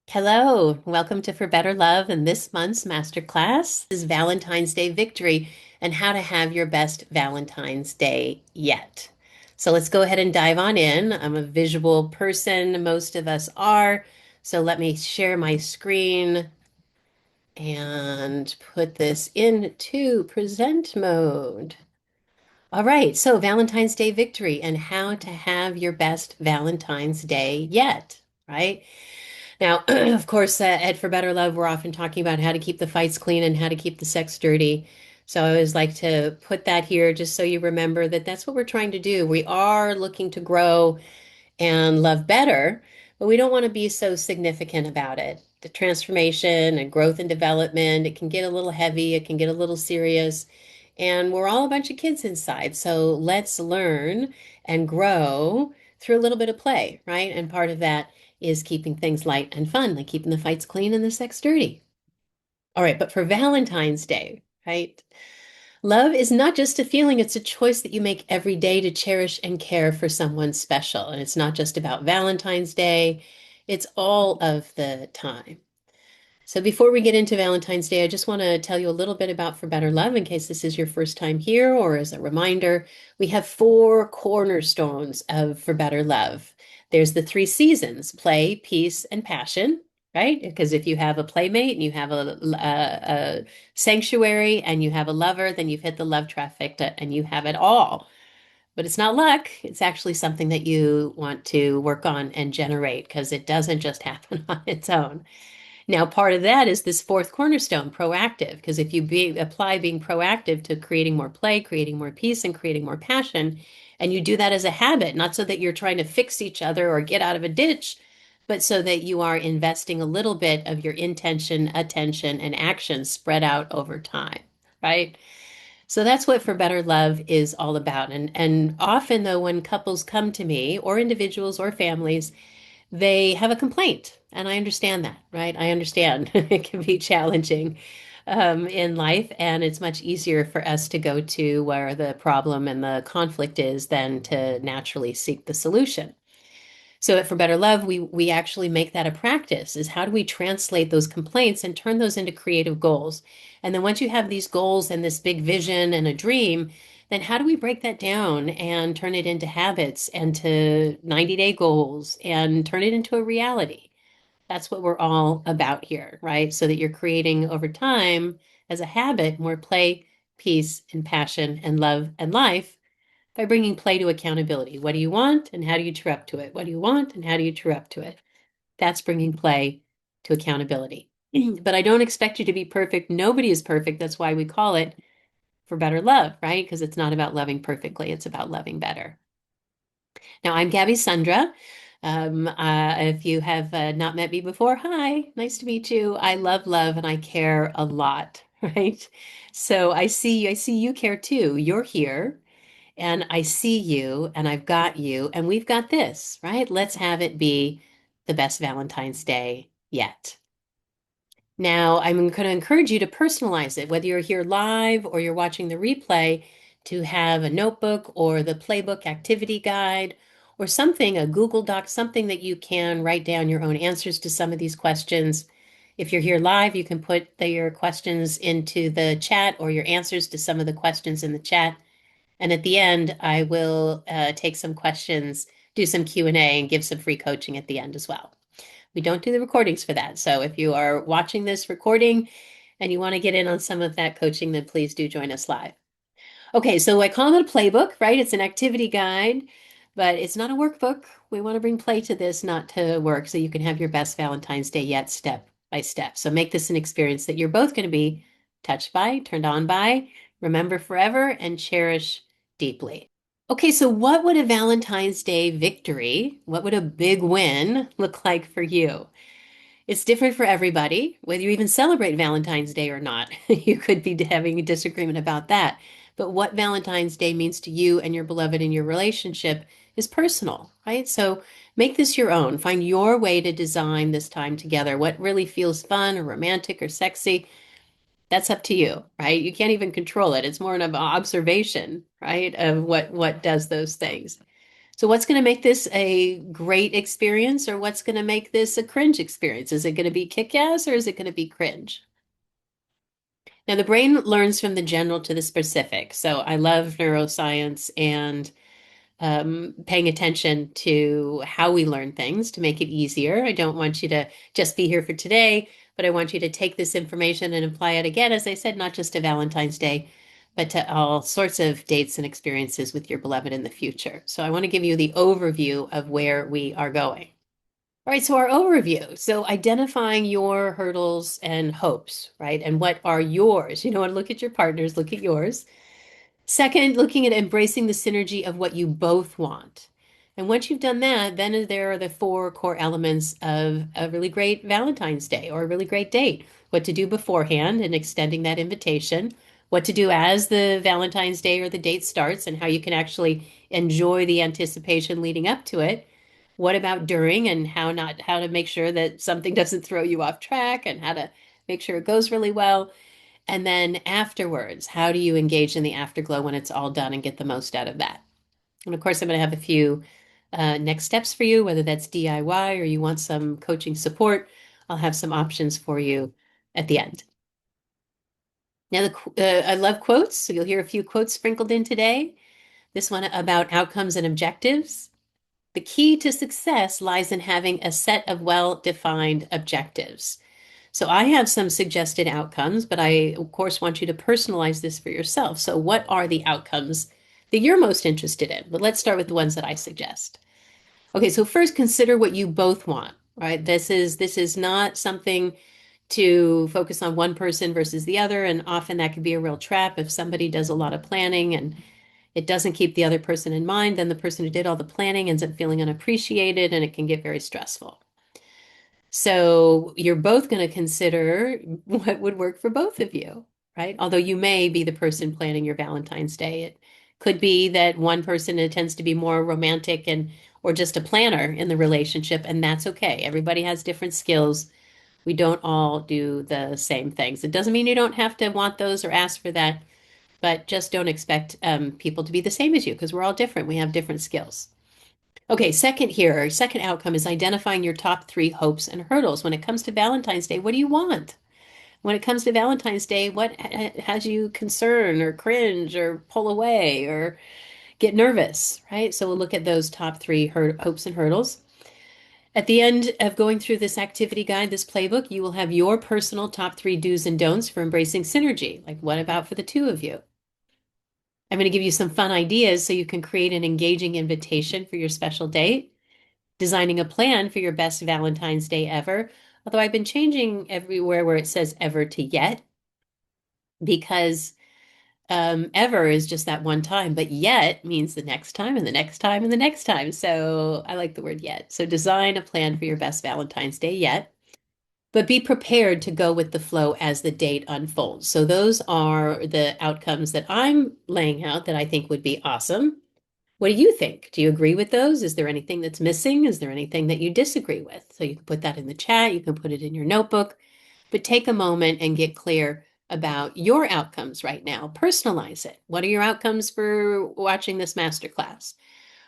Hello, welcome to For Better Love and this month's Masterclass is Valentine's Day Victory and how to have your best Valentine's Day yet. So let's go ahead and dive on in. I'm a visual person, most of us are. So let me share my screen and put this into present mode. All right, so Valentine's Day Victory and how to have your best Valentine's Day yet, right? Now, of course, at For Better Love, we're often talking about how to keep the fights clean and how to keep the sex dirty. So I always like to put that here just so you remember that that's what we're trying to do. We are looking to grow and love better, but we don't want to be so significant about it. The transformation and growth and development, it can get a little heavy, it can get a little serious, and we're all a bunch of kids inside. So let's learn and grow through a little bit of play, right? And part of that is keeping things light and fun, like keeping the fights clean and the sex dirty. All right, but for Valentine's Day, right? Love is not just a feeling, it's a choice that you make every day to cherish and care for someone special. And it's not just about Valentine's Day, it's all of the time. So before we get into Valentine's Day, I just want to tell you a little bit about For Better Love in case this is your first time here or as a reminder. We have four cornerstones of For Better Love. There's the three seasons, play, peace, and passion, right? Because if you have a playmate and you have a sanctuary and you have a lover, then you've hit the love trifecta and you have it all. But it's not luck. It's actually something that you want to work on and generate because it doesn't just happen on its own. Now, part of that is this fourth cornerstone, proactive, because if you apply being proactive to creating more play, creating more peace, and creating more passion, and you do that as a habit, not so that you're trying to fix each other or get out of a ditch, but so that you are investing a little bit of your intention, attention, and action spread out over time, right? So that's what For Better Love is all about. And often though, when couples come to me, or individuals or families, they have a complaint. And I understand that, right? I understand it can be challenging in life, and it's much easier for us to go to where the problem and the conflict is than to naturally seek the solution. So at For Better Love, we actually make that a practice is how do we translate those complaints and turn those into creative goals? And then once you have these goals and this big vision and a dream, then how do we break that down and turn it into habits and to 90-day goals and turn it into a reality? That's what we're all about here, right? So that you're creating over time as a habit more play, peace, and passion and love and life by bringing play to accountability. What do you want and how do you true up to it? What do you want and how do you true up to it? That's bringing play to accountability. But I don't expect you to be perfect. Nobody is perfect. That's why we call it For Better Love, right? Because it's not about loving perfectly, it's about loving better. Now, I'm Gabby Sundra. If you have not met me before, hi, nice to meet you. I love love and I care a lot, right? So I see you care too. You're here and I see you and I've got you and we've got this, right? Let's have it be the best Valentine's Day yet. Now, I'm going to encourage you to personalize it, whether you're here live or you're watching the replay, to have a notebook or the playbook activity guide or something, a Google Doc, something that you can write down your own answers to some of these questions. If you're here live, you can put your questions into the chat or your answers to some of the questions in the chat. And at the end, I will take some questions, do some Q&A, and give some free coaching at the end as well. We don't do the recordings for that. So if you are watching this recording and you want to get in on some of that coaching, then please do join us live. Okay, so I call it a playbook, right? It's an activity guide, but it's not a workbook. We want to bring play to this, not to work, so you can have your best Valentine's Day yet step by step. So make this an experience that you're both going to be touched by, turned on by, remember forever, and cherish deeply. Okay, so what would a Valentine's Day victory, what would a big win look like for you? It's different for everybody, whether you even celebrate Valentine's Day or not. You could be having a disagreement about that. But what Valentine's Day means to you and your beloved in your relationship is personal, right? So make this your own. Find your way to design this time together. What really feels fun or romantic or sexy, that's up to you, right? You can't even control it. It's more an observation, right, of what does those things. So what's going to make this a great experience or what's going to make this a cringe experience? Is it going to be kick-ass or is it going to be cringe? Now, the brain learns from the general to the specific. So I love neuroscience and paying attention to how we learn things to make it easier. I don't want you to just be here for today, but I want you to take this information and apply it again, as I said, not just to Valentine's Day, but to all sorts of dates and experiences with your beloved in the future. So I want to give you the overview of where we are going. All right, so our overview. So identifying your hurdles and hopes, right? And what are yours? You don't want to look at your partners, look at yours. Second, looking at embracing the synergy of what you both want. And once you've done that, then there are the four core elements of a really great Valentine's Day or a really great date. What to do beforehand and extending that invitation, what to do as the Valentine's Day or the date starts, and how you can actually enjoy the anticipation leading up to it. What about during and how to make sure that something doesn't throw you off track and how to make sure it goes really well. And then afterwards, how do you engage in the afterglow when it's all done and get the most out of that? And of course, I'm going to have a few next steps for you, whether that's DIY or you want some coaching support. I'll have some options for you at the end. Now, I love quotes, so you'll hear a few quotes sprinkled in today. This one about outcomes and objectives. The key to success lies in having a set of well-defined objectives. So I have some suggested outcomes, but I, of course, want you to personalize this for yourself. So what are the outcomes that you're most interested in? But let's start with the ones that I suggest. Okay, so first consider what you both want, right? This is not something to focus on one person versus the other, and often that can be a real trap if somebody does a lot of planning and it doesn't keep the other person in mind, then the person who did all the planning ends up feeling unappreciated and it can get very stressful. So you're both going to consider what would work for both of you, right? Although you may be the person planning your Valentine's Day. It could be that one person tends to be more romantic and or just a planner in the relationship, and that's okay. Everybody has different skills. We don't all do the same things. It doesn't mean you don't have to want those or ask for that, but just don't expect people to be the same as you because we're all different. We have different skills. Okay, second outcome is identifying your top three hopes and hurdles. When it comes to Valentine's Day, what do you want? When it comes to Valentine's Day, what has you concern or cringe or pull away or get nervous, right? So we'll look at those top three hopes and hurdles. At the end of going through this activity guide, this playbook, you will have your personal top three do's and don'ts for embracing synergy. Like, what about for the two of you? I'm going to give you some fun ideas so you can create an engaging invitation for your special date, designing a plan for your best Valentine's Day ever. Although I've been changing everywhere where it says ever to yet because ever is just that one time, but yet means the next time and the next time and the next time. So I like the word yet. So design a plan for your best Valentine's Day yet, but be prepared to go with the flow as the date unfolds. So those are the outcomes that I'm laying out that I think would be awesome. What do you think? Do you agree with those? Is there anything that's missing? Is there anything that you disagree with? So you can put that in the chat, you can put it in your notebook, but take a moment and get clear about your outcomes right now. Personalize it. What are your outcomes for watching this masterclass?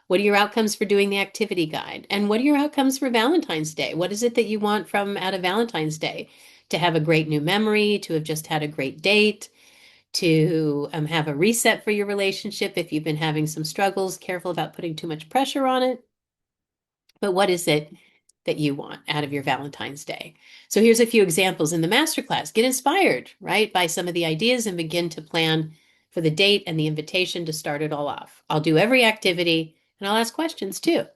What are your outcomes for doing the activity guide? And what are your outcomes for Valentine's Day? What is it that you want from out of Valentine's Day? To have a great new memory, to have just had a great date, to have a reset for your relationship if you've been having some struggles, careful about putting too much pressure on it. But what is it that you want out of your Valentine's Day? So here's a few examples in the masterclass. Get inspired, right, by some of the ideas and begin to plan for the date and the invitation to start it all off. I'll do every activity and I'll ask questions too.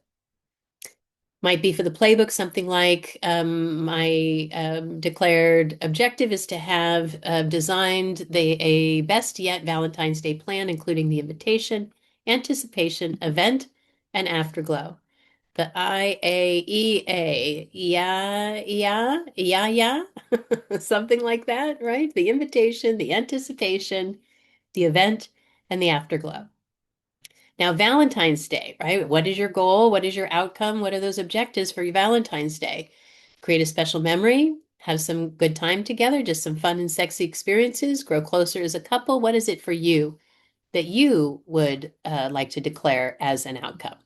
Might be for the playbook something like my declared objective is to have designed a best yet Valentine's Day plan, including the invitation, anticipation, event, and afterglow. The IAEA, yeah, something like that, right? The invitation, the anticipation, the event, and the afterglow. Now, Valentine's Day, right? What is your goal? What is your outcome? What are those objectives for your Valentine's Day? Create a special memory, have some good time together, just some fun and sexy experiences, grow closer as a couple. What is it for you that you would like to declare as an outcome?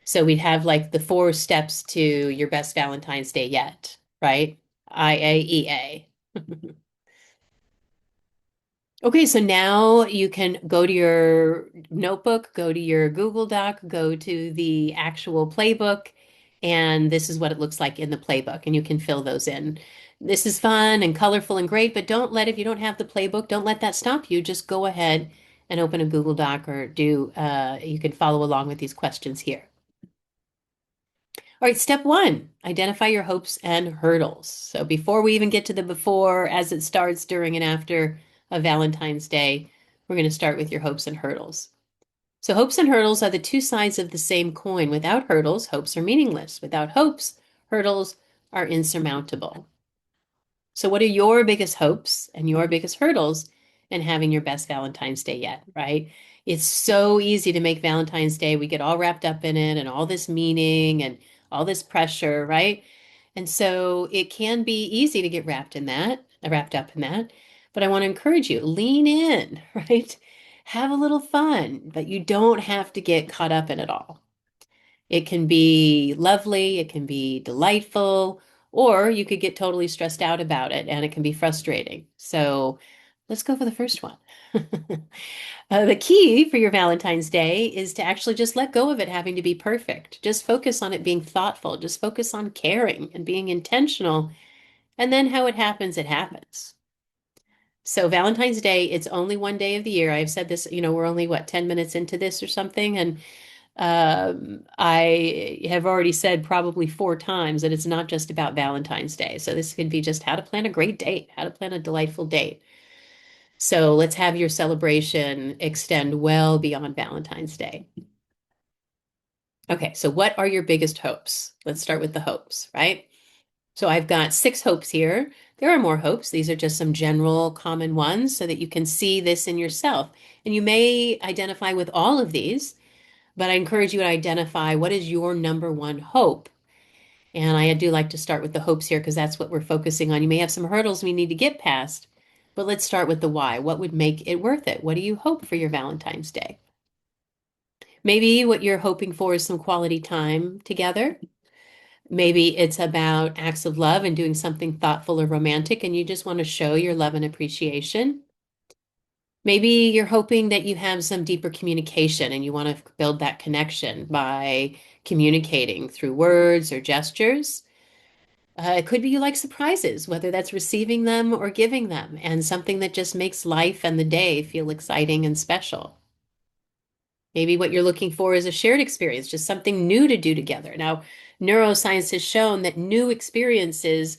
So we'd have like the four steps to your best Valentine's Day yet, right? IAEA. Okay, so now you can go to your notebook, go to your Google Doc, go to the actual playbook, and this is what it looks like in the playbook, and you can fill those in. This is fun and colorful and great, but don't let, if you don't have the playbook, don't let that stop you. Just go ahead and open a Google Doc or you can follow along with these questions here. All right, step one, identify your hopes and hurdles. So before we even get to the before, as it starts, during, and after a Valentine's Day, we're going to start with your hopes and hurdles. So hopes and hurdles are the two sides of the same coin. Without hurdles, hopes are meaningless. Without hopes, hurdles are insurmountable. So what are your biggest hopes and your biggest hurdles in having your best Valentine's Day yet, right? It's so easy to make Valentine's Day. We get all wrapped up in it and all this meaning and all this pressure, right? And so it can be easy to get wrapped up in that. But I want to encourage you, lean in, right? Have a little fun, but you don't have to get caught up in it all. It can be lovely, it can be delightful, or you could get totally stressed out about it and it can be frustrating. So let's go for the first one. The key for your Valentine's Day is to actually just let go of it having to be perfect. Just focus on it being thoughtful. Just focus on caring and being intentional. And then how it happens, it happens. So Valentine's Day, it's only one day of the year. I've said this, we're only what, 10 minutes into this or something. And I have already said probably four times that it's not just about Valentine's Day. So this could be just how to plan a great date, how to plan a delightful date. So let's have your celebration extend well beyond Valentine's Day. Okay, so what are your biggest hopes? Let's start with the hopes, right? So I've got six hopes here. There are more hopes. These are just some general common ones so that you can see this in yourself. And you may identify with all of these, but I encourage you to identify what is your number one hope. And I do like to start with the hopes here because that's what we're focusing on. You may have some hurdles we need to get past, but let's start with the why. What would make it worth it? What do you hope for your Valentine's Day? Maybe what you're hoping for is some quality time together. Maybe it's about acts of love and doing something thoughtful or romantic, and you just want to show your love and appreciation. Maybe you're hoping that you have some deeper communication and you want to build that connection by communicating through words or gestures. It could be you like surprises, whether that's receiving them or giving them, and something that just makes life and the day feel exciting and special. Maybe what you're looking for is a shared experience, just something new to do together. Now, neuroscience has shown that new experiences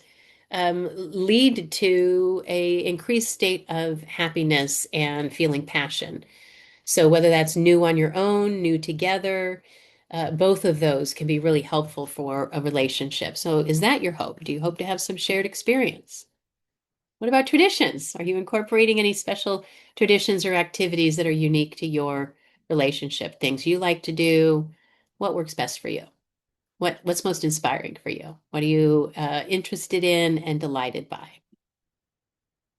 lead to a increased state of happiness and feeling passion. So whether that's new on your own, new together, both of those can be really helpful for a relationship. So is that your hope? Do you hope to have some shared experience? What about traditions? Are you incorporating any special traditions or activities that are unique to your relationship? Things you like to do? What works best for you? What's most inspiring for you? What are you interested in and delighted by?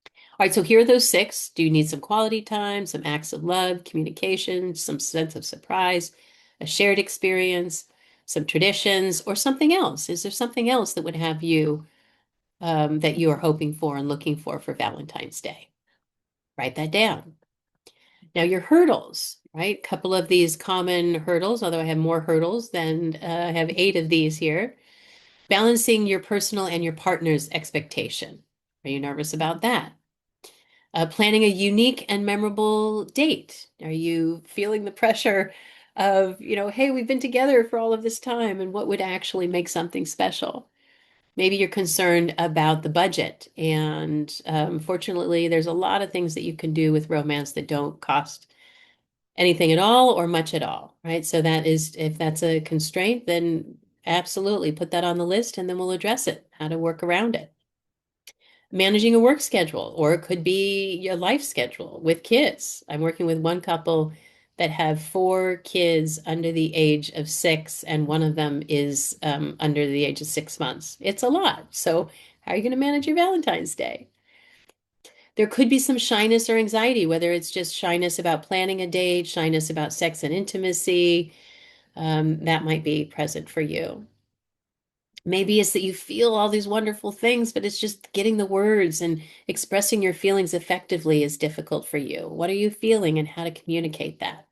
All right, so here are those six. Do you need some quality time, some acts of love, communication, some sense of surprise, a shared experience, some traditions, or something else? Is there something else that would have you that you are hoping for and looking for Valentine's Day? Write that down. Now, your hurdles, right? A couple of these common hurdles, although I have more hurdles than I have eight of these here. Balancing your personal and your partner's expectation. Are you nervous about that? Planning a unique and memorable date. Are you feeling the pressure of, hey, we've been together for all of this time, and what would actually make something special? Maybe you're concerned about the budget. And fortunately, there's a lot of things that you can do with romance that don't cost anything at all or much at all, right? So that is, if that's a constraint, then absolutely put that on the list and then we'll address it, how to work around it. Managing a work schedule, or it could be your life schedule with kids. I'm working with one couple that have four kids under the age of 6, and one of them is under the age of 6 months. It's a lot. So, how are you going to manage your Valentine's Day? There could be some shyness or anxiety, whether it's just shyness about planning a date, shyness about sex and intimacy, that might be present for you. Maybe it's that you feel all these wonderful things, but it's just getting the words and expressing your feelings effectively is difficult for you. What are you feeling and how to communicate that?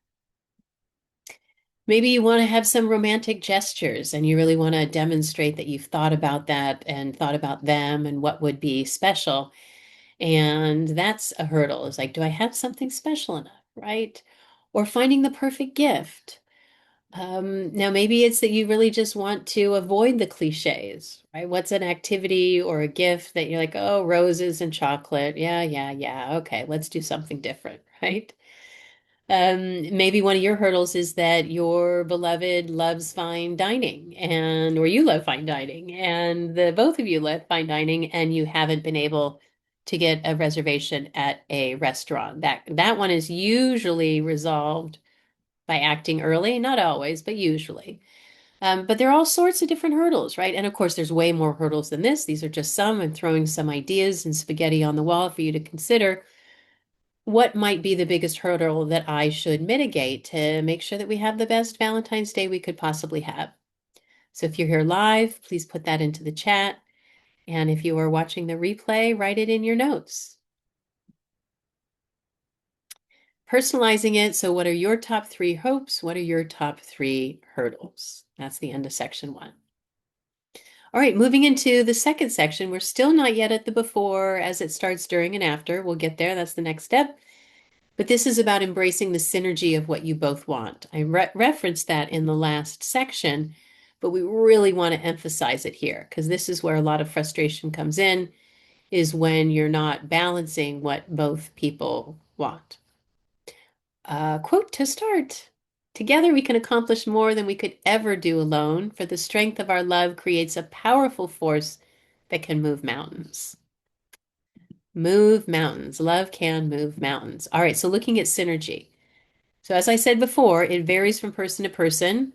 Maybe you want to have some romantic gestures and you really want to demonstrate that you've thought about that and thought about them and what would be special. And that's a hurdle. It's like, do I have something special enough, right? Or finding the perfect gift. Now, maybe it's that you really just want to avoid the cliches, right? What's an activity or a gift that you're like, oh, roses and chocolate. Yeah, yeah, yeah. Okay, let's do something different, right? Maybe one of your hurdles is that your beloved loves fine dining and or you love fine dining and the both of you love fine dining and you haven't been able to get a reservation at a restaurant. That one is usually resolved by acting early, not always, but usually. But there are all sorts of different hurdles, right? And of course, there's way more hurdles than this. These are just some. I'm throwing some ideas and spaghetti on the wall for you to consider what might be the biggest hurdle that I should mitigate to make sure that we have the best Valentine's Day we could possibly have. So if you're here live, please put that into the chat. And if you are watching the replay, write it in your notes. Personalizing it. So what are your top 3 hopes? What are your top 3 hurdles? That's the end of section 1. All right, moving into the second section. We're still not yet at the before as it starts during and after. We'll get there. That's the next step. But this is about embracing the synergy of what you both want. I referenced that in the last section, but we really want to emphasize it here because this is where a lot of frustration comes in, is when you're not balancing what both people want. Quote to start. Together we can accomplish more than we could ever do alone, for the strength of our love creates a powerful force that can move mountains. Move mountains. Love can move mountains. All right, so looking at synergy. So as I said before, it varies from person to person,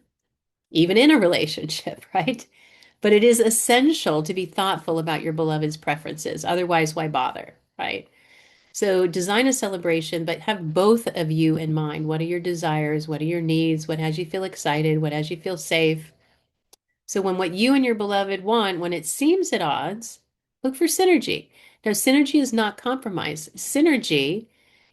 even in a relationship, right? But it is essential to be thoughtful about your beloved's preferences. Otherwise, why bother, right? So design a celebration, but have both of you in mind. What are your desires? What are your needs? What has you feel excited? What has you feel safe? So when what you and your beloved want, when it seems at odds, look for synergy. Now, synergy is not compromise. Synergy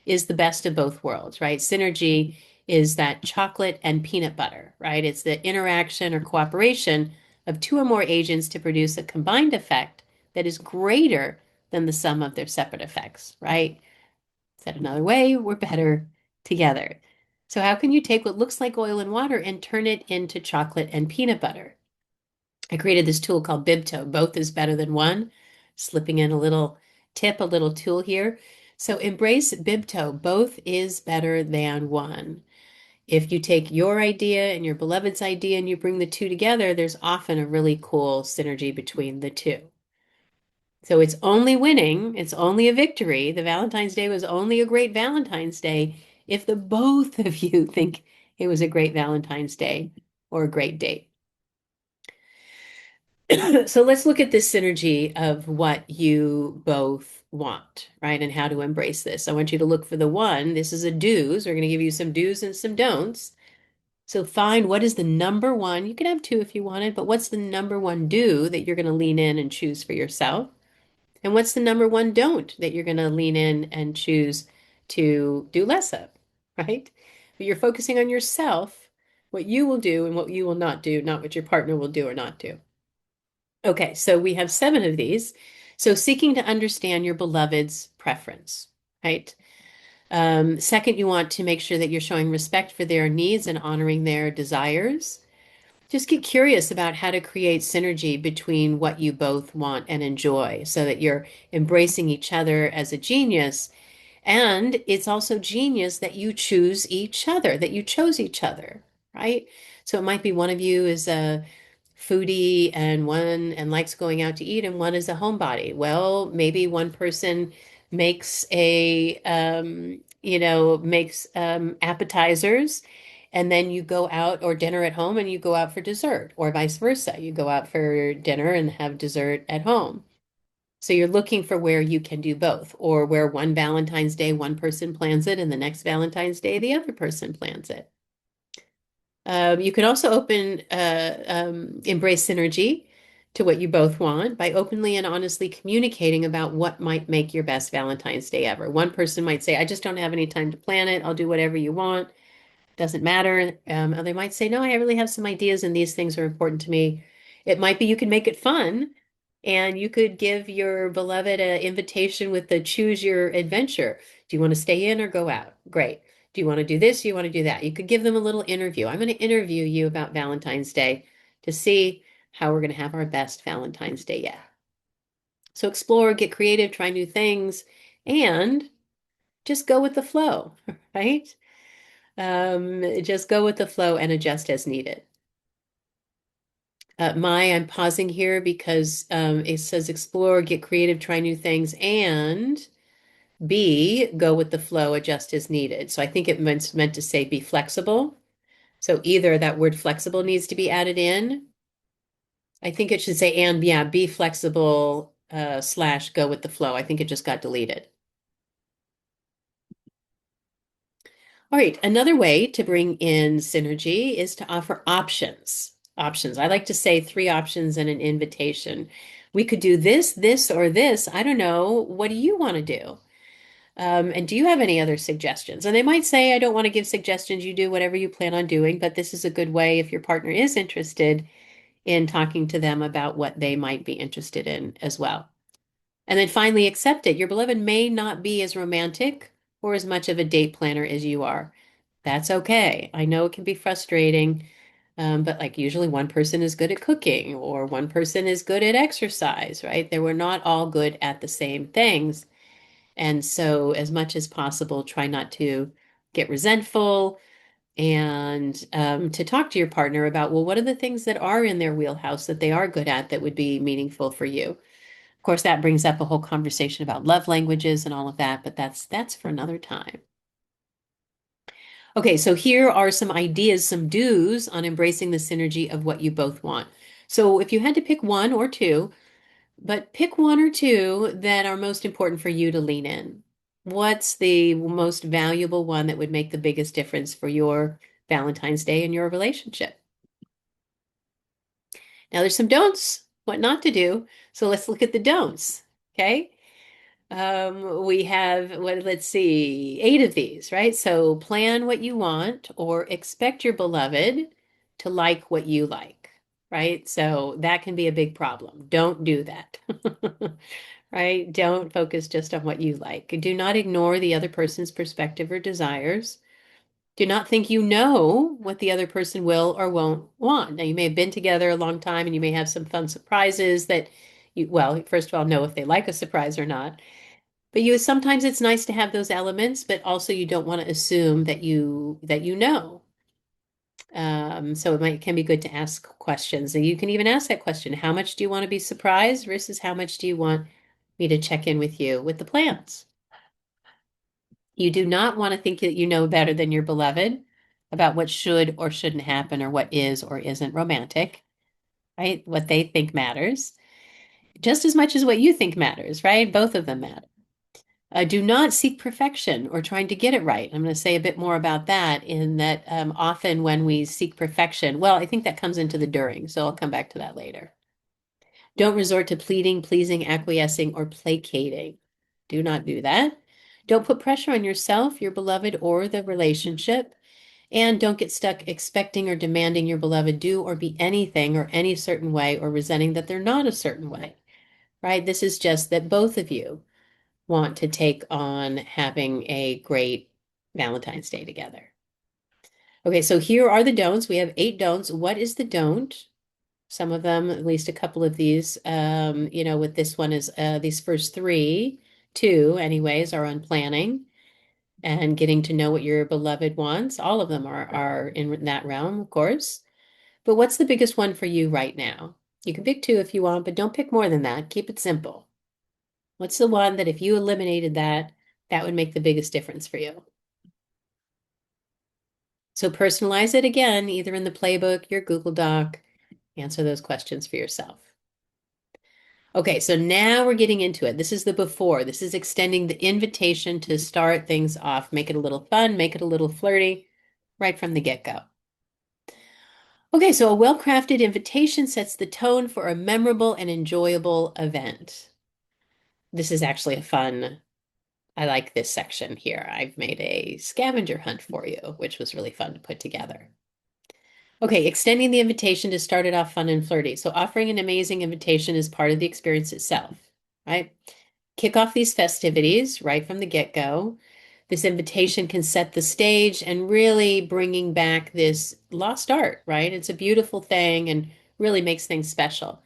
is the best of both worlds, right? Synergy is that chocolate and peanut butter, right? It's the interaction or cooperation of 2 or more agents to produce a combined effect that is greater than the sum of their separate effects, right? Said another way, we're better together. So how can you take what looks like oil and water and turn it into chocolate and peanut butter? I created this tool called Bibto. Both is better than one. Slipping in a little tip, a little tool here. So embrace Bibto. Both is better than one. If you take your idea and your beloved's idea and you bring the two together, there's often a really cool synergy between the two. So it's only winning, it's only a victory. The Valentine's Day was only a great Valentine's Day if the both of you think it was a great Valentine's Day or a great date. So let's look at this synergy of what you both want, right? And how to embrace this. I want you to look for the one. This is a do's. We're going to give you some do's and some don'ts. So find what is the number one. You can have 2 if you wanted, but what's the number one do that you're going to lean in and choose for yourself? And what's the number one don't that you're going to lean in and choose to do less of, right? But you're focusing on yourself, what you will do and what you will not do, not what your partner will do or not do. Okay, so we have 7 of these. So seeking to understand your beloved's preference, right? Second, you want to make sure that you're showing respect for their needs and honoring their desires. Just get curious about how to create synergy between what you both want and enjoy so that you're embracing each other as a genius. And it's also genius that you choose each other, that you chose each other, right? So it might be one of you is a foodie and one and likes going out to eat and one is a homebody. Well, maybe one person makes appetizers and then you go out or dinner at home and you go out for dessert or vice versa. You go out for dinner and have dessert at home. So you're looking for where you can do both, or where one Valentine's Day, one person plans it, and the next Valentine's Day, the other person plans it. You can also embrace synergy to what you both want by openly and honestly communicating about what might make your best Valentine's Day ever. One person might say, I just don't have any time to plan it. I'll do whatever you want. Doesn't matter. They might say, no, I really have some ideas and these things are important to me. It might be you can make it fun and you could give your beloved an invitation with the choose your adventure. Do you want to stay in or go out? Great. Do you want to do this? Do you want to do that? You could give them a little interview. I'm going to interview you about Valentine's Day to see how we're going to have our best Valentine's Day yet. So explore, get creative, try new things, and just go with the flow, right? Just go with the flow and adjust as needed. I'm pausing here because it says explore, get creative, try new things, and B, go with the flow, adjust as needed. So I think it meant to say be flexible. So either that word flexible needs to be added in. I think it should say and yeah, be flexible slash go with the flow. I think it just got deleted. All right, another way to bring in synergy is to offer options. Options. I like to say three options and an invitation. We could do this, this, or this. I don't know. What do you want to do? And do you have any other suggestions? And they might say, I don't want to give suggestions. You do whatever you plan on doing, but this is a good way if your partner is interested in talking to them about what they might be interested in as well. And then finally, accept it. Your beloved may not be as romantic or as much of a date planner as you are. That's okay. I know it can be frustrating, but like usually one person is good at cooking or one person is good at exercise, right? They were not all good at the same things. And so, as much as possible, try not to get resentful and to talk to your partner about, well, what are the things that are in their wheelhouse that they are good at that would be meaningful for you? Of course, that brings up a whole conversation about love languages and all of that, but that's for another time. Okay, so here are some ideas, some do's on embracing the synergy of what you both want. So if you had to pick one or two, but pick one or two that are most important for you to lean in. What's the most valuable one that would make the biggest difference for your Valentine's Day and your relationship? Now, there's some don'ts, what not to do. So let's look at the don'ts. Okay. We have let's see, 8 of these, right? So plan what you want or expect your beloved to like what you like, right? So that can be a big problem. Don't do that. Right? Don't focus just on what you like. Do not ignore the other person's perspective or desires. Do not think you know what the other person will or won't want. Now, you may have been together a long time and you may have some fun surprises that well, first of all, know if they like a surprise or not. But sometimes it's nice to have those elements, but also you don't want to assume that you know. So can be good to ask questions. And you can even ask that question, how much do you want to be surprised versus how much do you want me to check in with you with the plans? You do not want to think that you know better than your beloved about what should or shouldn't happen or what is or isn't romantic, right? What they think matters just as much as what you think matters, right? Both of them matter. Do not seek perfection or trying to get it right. I'm going to say a bit more about that in that often when we seek perfection, well, I think that comes into the during, so I'll come back to that later. Don't resort to pleading, pleasing, acquiescing, or placating. Do not do that. Don't put pressure on yourself, your beloved, or the relationship. And don't get stuck expecting or demanding your beloved do or be anything or any certain way or resenting that they're not a certain way, right? This is just that both of you want to take on having a great Valentine's Day together. Okay, so here are the don'ts. We have 8 don'ts. What is the don't? Some of them, at least a couple of these, with this one is these first 3, 2 anyways, are on planning and getting to know what your beloved wants. All of them are in that realm, of course. But what's the biggest one for you right now? You can pick 2 if you want, but don't pick more than that. Keep it simple. What's the one that if you eliminated that, that would make the biggest difference for you? So personalize it again, either in the playbook, your Google Doc, answer those questions for yourself. Okay, so now we're getting into it. This is the before. This is extending the invitation to start things off. Make it a little fun, make it a little flirty right from the get-go. Okay, so a well-crafted invitation sets the tone for a memorable and enjoyable event. This is actually a fun, I like this section here. I've made a scavenger hunt for you, which was really fun to put together. Okay, extending the invitation to start it off fun and flirty. So offering an amazing invitation is part of the experience itself, right? Kick off these festivities right from the get-go. This invitation can set the stage and really bringing back this lost art, right? It's a beautiful thing and really makes things special.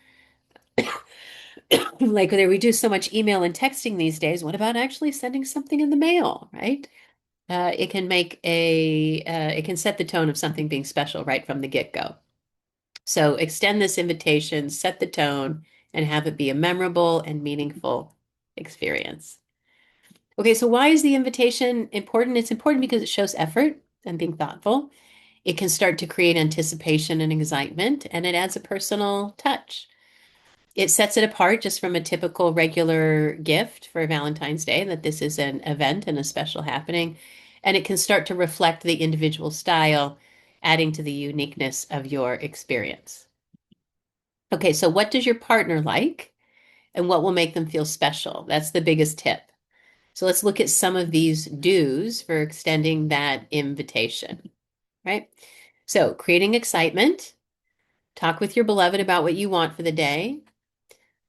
Like there we do so much email and texting these days. What about actually sending something in the mail, right? It can it can set the tone of something being special right from the get-go. So extend this invitation, set the tone, and have it be a memorable and meaningful experience. Okay, so why is the invitation important? It's important because it shows effort and being thoughtful. It can start to create anticipation and excitement, and it adds a personal touch. It sets it apart just from a typical regular gift for Valentine's Day, that this is an event and a special happening. And it can start to reflect the individual style, adding to the uniqueness of your experience. Okay, so what does your partner like and what will make them feel special? That's the biggest tip. So let's look at some of these do's for extending that invitation, right? So creating excitement, talk with your beloved about what you want for the day.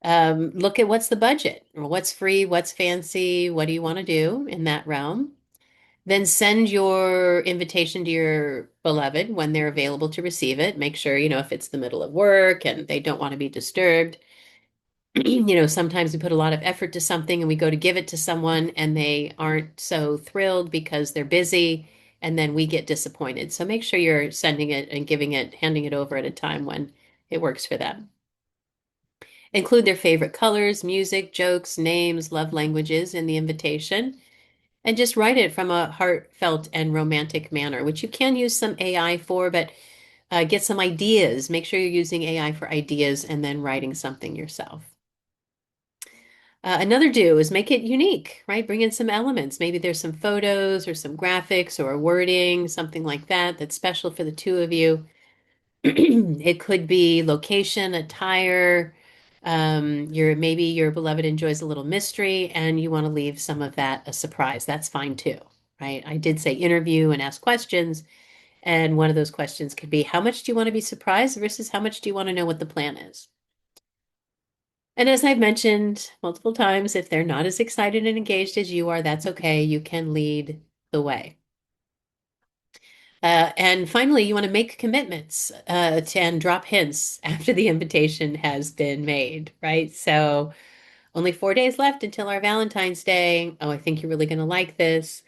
Look at what's the budget, or what's free, what's fancy, what do you want to do in that realm. Then send your invitation to your beloved when they're available to receive it. Make sure, if it's the middle of work and they don't want to be disturbed. Sometimes we put a lot of effort to something and we go to give it to someone and they aren't so thrilled because they're busy, and then we get disappointed. So make sure you're sending it and giving it, handing it over at a time when it works for them. Include their favorite colors, music, jokes, names, love languages in the invitation, and just write it from a heartfelt and romantic manner, which you can use some AI for, but get some ideas. Make sure you're using AI for ideas and then writing something yourself. Another do is make it unique, right? Bring in some elements. Maybe there's some photos or some graphics or wording, something like that that's special for the two of you. It could be location, attire. Maybe your beloved enjoys a little mystery and you want to leave some of that a surprise. That's fine too, right? I did say interview and ask questions, and one of those questions could be how much do you want to be surprised versus how much do you want to know what the plan is? And as I've mentioned multiple times, if they're not as excited and engaged as you are, that's okay. You can lead the way. And finally, you want to make commitments and drop hints after the invitation has been made, right? So only 4 days left until our Valentine's Day. Oh, I think you're really going to like this.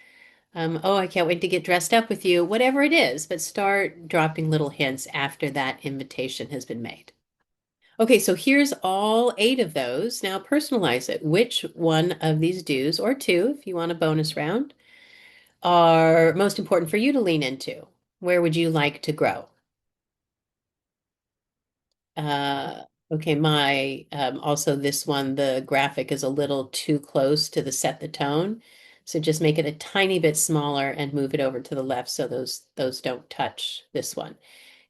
Oh, I can't wait to get dressed up with you. Whatever it is, but start dropping little hints after that invitation has been made. Okay, so here's all 8 of those. Now personalize it. Which one of these do's, or two if you want a bonus round, are most important for you to lean into? Where would you like to grow? Okay, my also this one, the graphic is a little too close to the set the tone. So just make it a tiny bit smaller and move it over to the left so those don't touch this one.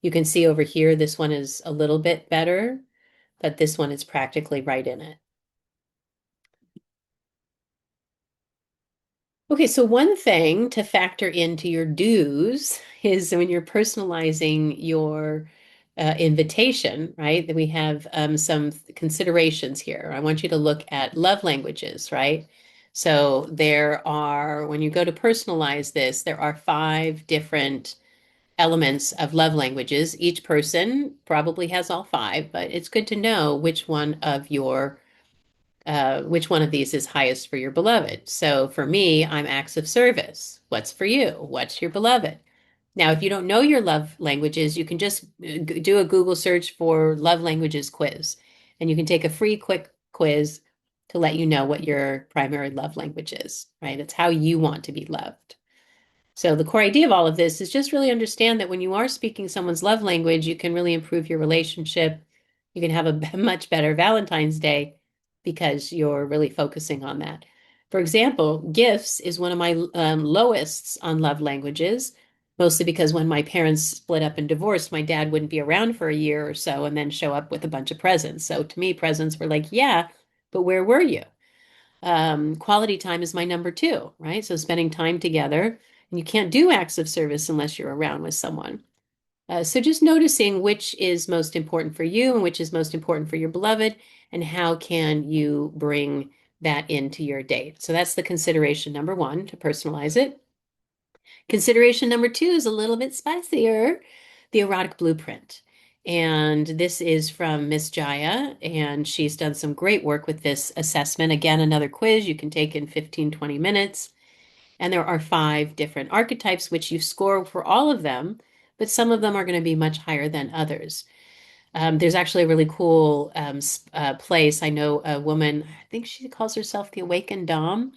You can see over here, this one is a little bit better, but this one is practically right in it. Okay, so one thing to factor into your dues is when you're personalizing your invitation, right? That we have some considerations here. I want you to look at love languages, right? So there are, when you go to personalize this, there are 5 different elements of love languages. Each person probably has all 5, but it's good to know which one of these is highest for your beloved. So for me, I'm acts of service. What's for you? What's your beloved? Now, if you don't know your love languages, you can just do a Google search for love languages quiz, and you can take a free quick quiz to let you know what your primary love language is, right? It's how you want to be loved. So the core idea of all of this is just really understand that when you are speaking someone's love language, you can really improve your relationship. You can have a much better Valentine's Day because you're really focusing on that. For example, gifts is one of my lowest on love languages. mostly because when my parents split up and divorced, my dad wouldn't be around for a year or so and then show up with a bunch of presents. So to me, presents were like, yeah, but where were you? Quality time is my number two, right? So spending time together, and you can't do acts of service unless you're around with someone. So just noticing which is most important for you and which is most important for your beloved, and how can you bring that into your date. So that's the consideration number one, to personalize it. Consideration number two is a little bit spicier, the erotic blueprint. And this is from Miss Jaya, and she's done some great work with this assessment. Again, another quiz you can take in 15, 20 minutes. And there are five different archetypes, which you score for all of them, but some of them are going to be much higher than others. There's actually a really cool place. I know a woman, I think she calls herself the Awakened Dom,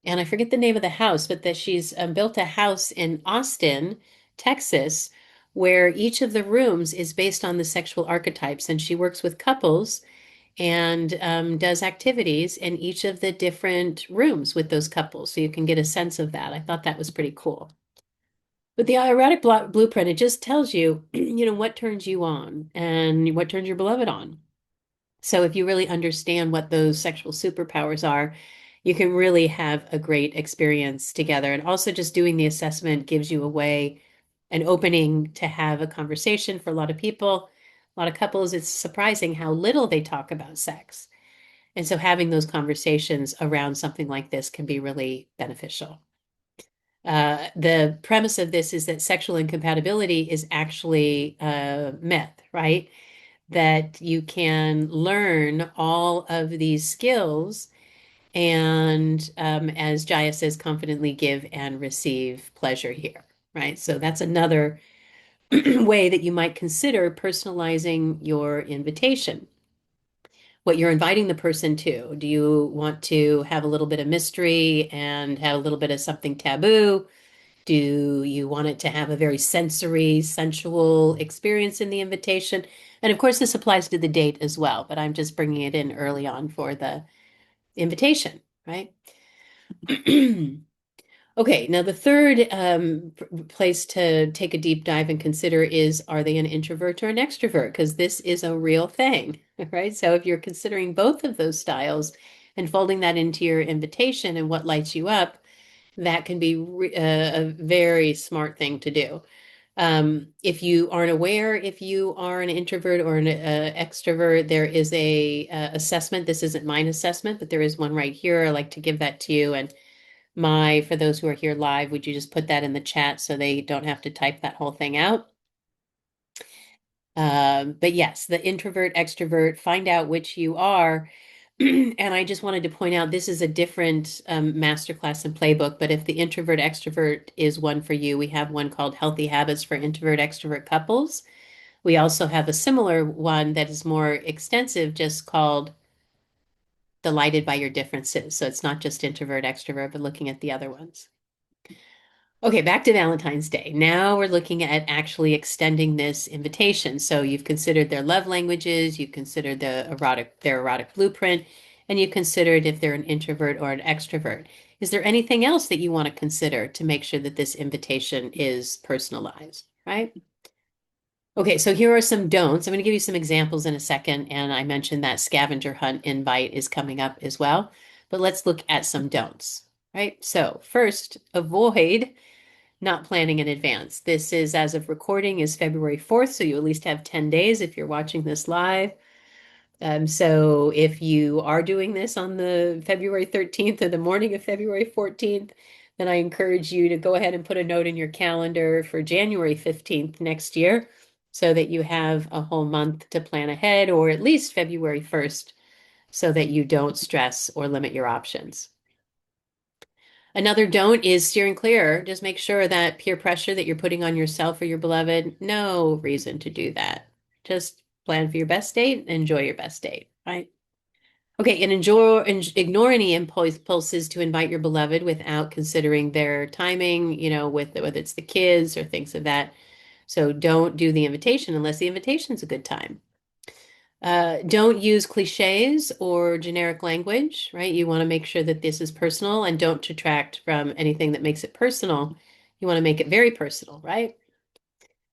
and I forget the name of the house, but that she's built a house in Austin, Texas, where each of the rooms is based on the sexual archetypes, and she works with couples and does activities in each of the different rooms with those couples, so you can get a sense of that. I thought that was pretty cool. But the erotic blueprint, it just tells you, what turns you on and what turns your beloved on. So if you really understand what those sexual superpowers are, you can really have a great experience together. And also just doing the assessment gives you a way, an opening to have a conversation for a lot of people. A lot of couples, it's surprising how little they talk about sex. And so having those conversations around something like this can be really beneficial. The premise of this is that sexual incompatibility is actually a myth, right? That you can learn all of these skills and, as Jaya says, confidently give and receive pleasure here, right? So that's another way that you might consider personalizing your invitation. What you're inviting the person to. Do you want to have a little bit of mystery and have a little bit of something taboo? Do you want it to have a very sensory, sensual experience in the invitation? And of course, this applies to the date as well, but I'm just bringing it in early on for the invitation, right? Okay, now the third place to take a deep dive and consider is, are they an introvert or an extrovert? Because this is a real thing, right? So if you're considering both of those styles and folding that into your invitation and what lights you up, that can be a very smart thing to do. If you aren't aware if you are an introvert or an extrovert, there is a assessment. This isn't mine assessment, but there is one right here. I like to give that to you. And for those who are here live, would you just put that in the chat so they don't have to type that whole thing out? But yes, the introvert, extrovert, find out which you are. And I just wanted to point out this is a different masterclass and playbook, but if the introvert, extrovert is one for you, we have one called Healthy Habits for Introvert, Extrovert Couples. We also have a similar one that is more extensive, just called Delighted by Your Differences. So it's not just introvert, extrovert, but looking at the other ones. Okay, back to Valentine's Day. Now we're looking at actually extending this invitation. So you've considered their love languages, you've considered their erotic blueprint, and you've considered if they're an introvert or an extrovert. Is there anything else that you want to consider to make sure that this invitation is personalized, right? Okay, so here are some don'ts. I'm going to give you some examples in a second, and I mentioned that scavenger hunt invite is coming up as well. But let's look at some don'ts, right? So first, avoid not planning in advance. This is, as of recording, is February 4th, so you at least have 10 days if you're watching this live. So if you are doing this on the February 13th or the morning of February 14th, then I encourage you to go ahead and put a note in your calendar for January 15th next year so that you have a whole month to plan ahead, or at least February 1st, so that you don't stress or limit your options. Another don't is steering clear. Just make sure that peer pressure that you're putting on yourself or your beloved, no reason to do that. Just plan for your best date, enjoy your best date, right? Okay, and ignore any impulses to invite your beloved without considering their timing, with whether it's the kids or things of that. So don't do the invitation unless the invitation's a good time. Don't use cliches or generic language, right? You want to make sure that this is personal, and don't detract from anything that makes it personal You want to make it very personal, right?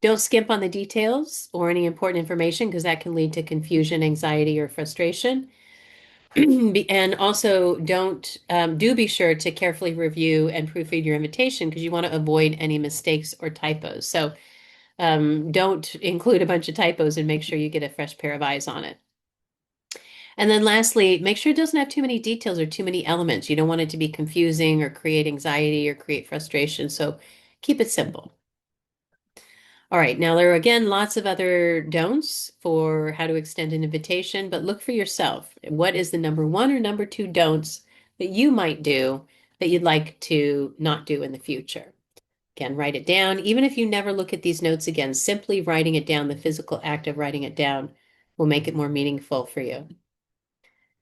Don't skimp on the details or any important information because that can lead to confusion, anxiety, or frustration. And also don't do be sure to carefully review and proofread your invitation because you want to avoid any mistakes or typos. So don't include a bunch of typos and make sure you get a fresh pair of eyes on it. And then lastly, make sure it doesn't have too many details or too many elements. You don't want it to be confusing or create anxiety or create frustration. So keep it simple. All right, now there are again lots of other don'ts for how to extend an invitation, but look for yourself. What is the number one or number two don'ts that you might do that you'd like to not do in the future? Again, write it down. Even if you never look at these notes again, simply writing it down, the physical act of writing it down, will make it more meaningful for you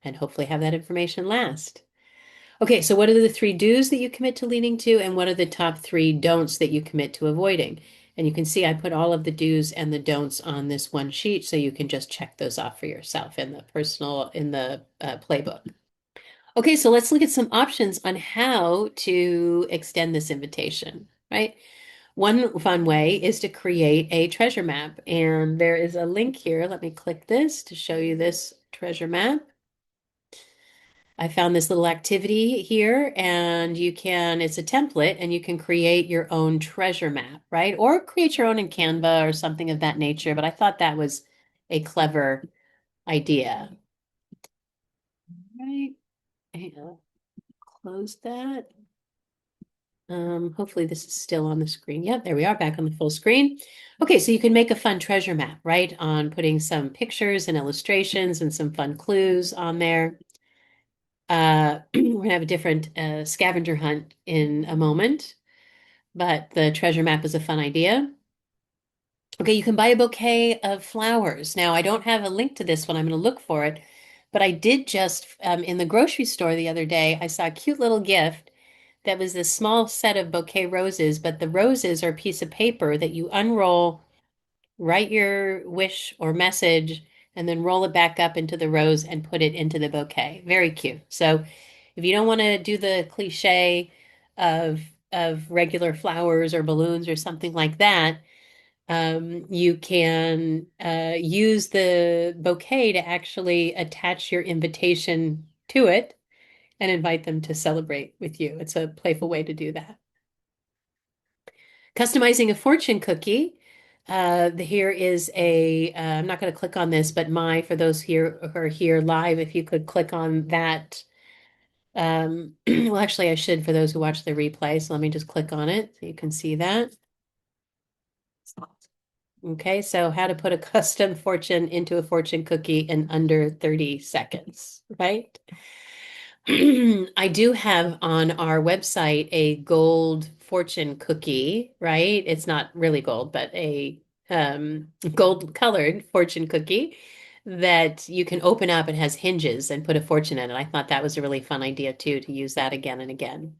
and hopefully have that information last. Okay, so what are the three do's that you commit to leaning to, and what are the top three don'ts that you commit to avoiding? And you can see I put all of the do's and the don'ts on this one sheet, so you can just check those off for yourself in the playbook. Okay, so let's look at some options on how to extend this invitation, right? One fun way is to create a treasure map, and there is a link here. Let me click this to show you this treasure map. I found this little activity here, and it's a template, and you can create your own treasure map, right? Or create your own in Canva or something of that nature. But I thought that was a clever idea. Right. And close that. Hopefully this is still on the screen. Yep, there we are, back on the full screen. Okay, so you can make a fun treasure map, right? On putting some pictures and illustrations and some fun clues on there. We're gonna have a different scavenger hunt in a moment, but the treasure map is a fun idea. Okay, you can buy a bouquet of flowers. Now, I don't have a link to this one. I'm going to look for it, but I did just in the grocery store the other day, I saw a cute little gift that was this small set of bouquet roses, but the roses are a piece of paper that you unroll, write your wish or message, and then roll it back up into the rose and put it into the bouquet. Very cute. So if you don't want to do the cliche of regular flowers or balloons or something like that, you can use the bouquet to actually attach your invitation to it and invite them to celebrate with you. It's a playful way to do that. Customizing a fortune cookie. Here is I'm not going to click on this, but for those here who are here live, if you could click on that. Well, actually, I should for those who watch the replay. So let me just click on it so you can see that. Okay, so how to put a custom fortune into a fortune cookie in under 30 seconds, right? I do have on our website a gold fortune cookie, right? It's not really gold, but a gold colored fortune cookie that you can open up. It has hinges and put a fortune in it. I thought that was a really fun idea too, to use that again and again.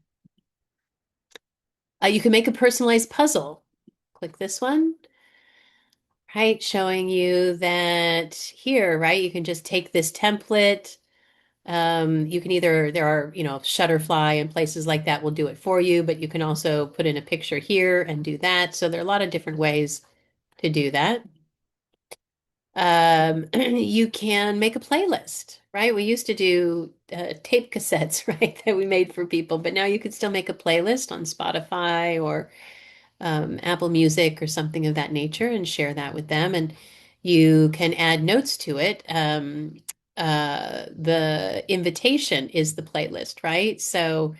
You can make a personalized puzzle. Click this one. Right, showing you that here, right? You can just take this template. You can there are, Shutterfly and places like that will do it for you, but you can also put in a picture here and do that. So there are a lot of different ways to do that. You can make a playlist, right? We used to do tape cassettes, right, that we made for people, but now you can still make a playlist on Spotify or Apple Music or something of that nature and share that with them. And you can add notes to it. The invitation is the playlist, right? So